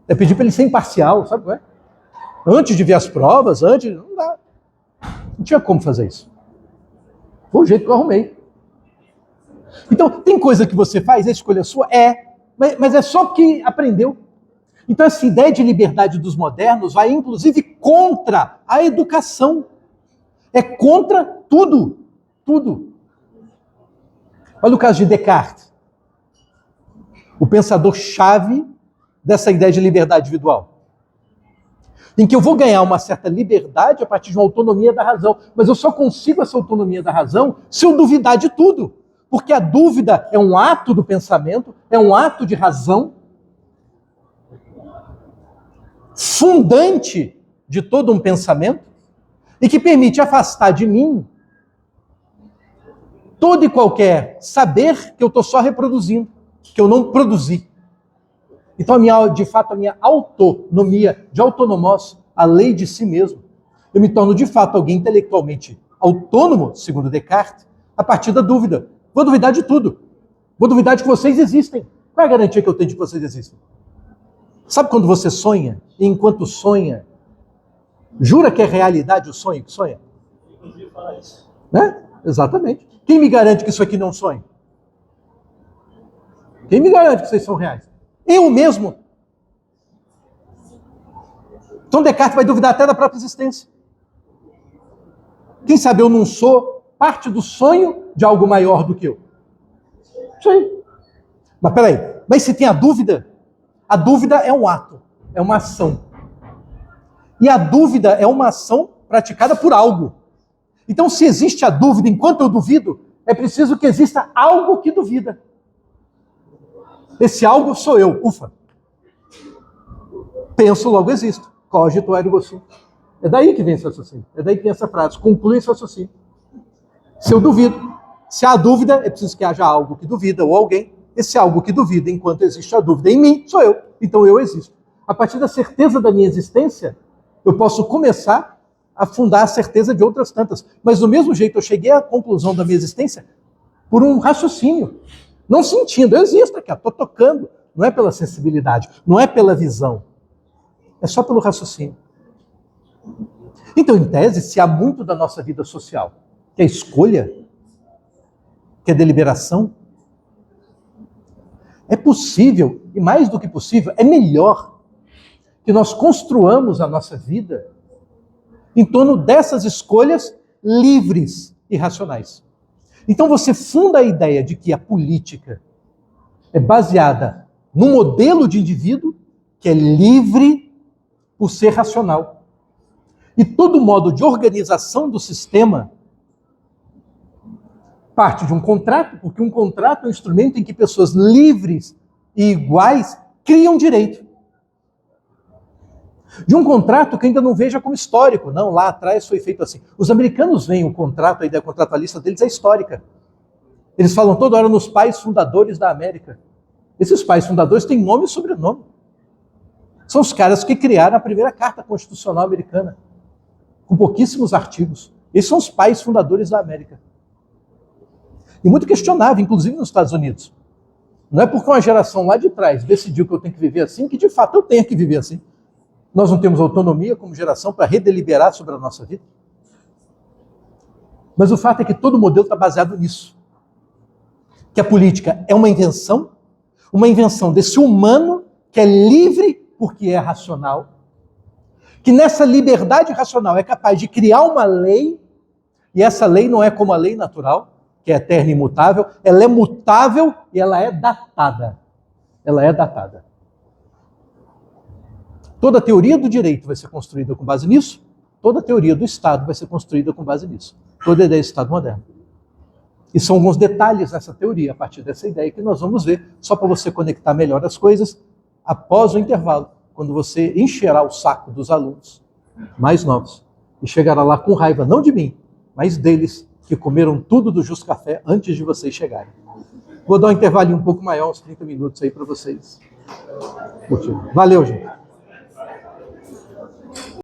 É pedir para ele ser imparcial, sabe qual é? Antes de ver as provas, não dá. Não tinha como fazer isso. Foi o jeito que eu arrumei. Então, tem coisa que você faz, a escolha sua? Mas é só porque aprendeu. Então, essa ideia de liberdade dos modernos vai, inclusive, contra a educação. É contra tudo. Tudo. Olha o caso de Descartes. O pensador-chave dessa ideia de liberdade individual. Em que eu vou ganhar uma certa liberdade a partir de uma autonomia da razão. Mas eu só consigo essa autonomia da razão se eu duvidar de tudo. Porque a dúvida é um ato do pensamento, é um ato de razão, fundante de todo um pensamento, e que permite afastar de mim todo e qualquer saber que eu estou só reproduzindo, que eu não produzi. Então, de fato, a minha autonomia, de autonomos, a lei de si mesmo, eu me torno, de fato, alguém intelectualmente autônomo, segundo Descartes, a partir da dúvida. Vou duvidar de tudo. Vou duvidar de que vocês existem. Qual é a garantia que eu tenho de que vocês existem? Sabe quando você sonha, e enquanto sonha, jura que é realidade o sonho que sonha? Né? Exatamente. Quem me garante que isso aqui não é um sonho? Quem me garante que vocês são reais? Eu mesmo. Então Descartes vai duvidar até da própria existência. Quem sabe eu não sou parte do sonho de algo maior do que eu? Isso aí. Mas peraí, mas se tem a dúvida é um ato, é uma ação. E a dúvida é uma ação praticada por algo. Então, se existe a dúvida enquanto eu duvido, é preciso que exista algo que duvida. Esse algo sou eu. Ufa. Penso, logo existo. Cogito ergo sum. É daí que vem esse raciocínio. É daí que vem essa frase. Conclui esse raciocínio. Se eu duvido, se há dúvida, é preciso que haja algo que duvida, ou alguém. esse algo que duvida, enquanto existe a dúvida em mim, sou eu. Então eu existo. A partir da certeza da minha existência, eu posso começar a fundar a certeza de outras tantas. Mas do mesmo jeito, eu cheguei à conclusão da minha existência por um raciocínio. Não sentindo, eu existo aqui, estou tocando. Não é pela sensibilidade, não é pela visão. É só pelo raciocínio. Então, em tese, se há muito da nossa vida social, que é escolha, que é deliberação, é possível, e mais do que possível, é melhor que nós construamos a nossa vida em torno dessas escolhas livres e racionais. Então você funda a ideia de que a política é baseada num modelo de indivíduo que é livre por ser racional. E todo modo de organização do sistema parte de um contrato, porque um contrato é um instrumento em que pessoas livres e iguais criam direito. De um contrato que ainda não veja como histórico. Não, lá atrás foi feito assim. Os americanos veem o contrato, a ideia contratualista deles é histórica. Eles falam toda hora nos pais fundadores da América. Esses pais fundadores têm nome e sobrenome. São os caras que criaram a primeira Carta Constitucional Americana, com pouquíssimos artigos. Esses são os pais fundadores da América. E muito questionável, inclusive nos Estados Unidos. Não é porque uma geração lá de trás decidiu que eu tenho que viver assim, que de fato eu tenho que viver assim. Nós não temos autonomia como geração para redeliberar sobre a nossa vida. Mas o fato é que todo modelo está baseado nisso. Que a política é uma invenção desse humano que é livre porque é racional, que nessa liberdade racional é capaz de criar uma lei, e essa lei não é como a lei natural, que é eterna e imutável, ela é mutável e ela é datada. Ela é datada. Toda a teoria do direito vai ser construída com base nisso, toda a teoria do Estado vai ser construída com base nisso. Toda a ideia do Estado moderno. E são alguns detalhes nessa teoria, a partir dessa ideia, que nós vamos ver, só para você conectar melhor as coisas, após o intervalo, quando você encherá o saco dos alunos mais novos, e chegará lá com raiva, não de mim, mas deles, que comeram tudo do Justo Café antes de vocês chegarem. Vou dar um intervalinho um pouco maior, uns 30 minutos aí para vocês. Valeu, gente.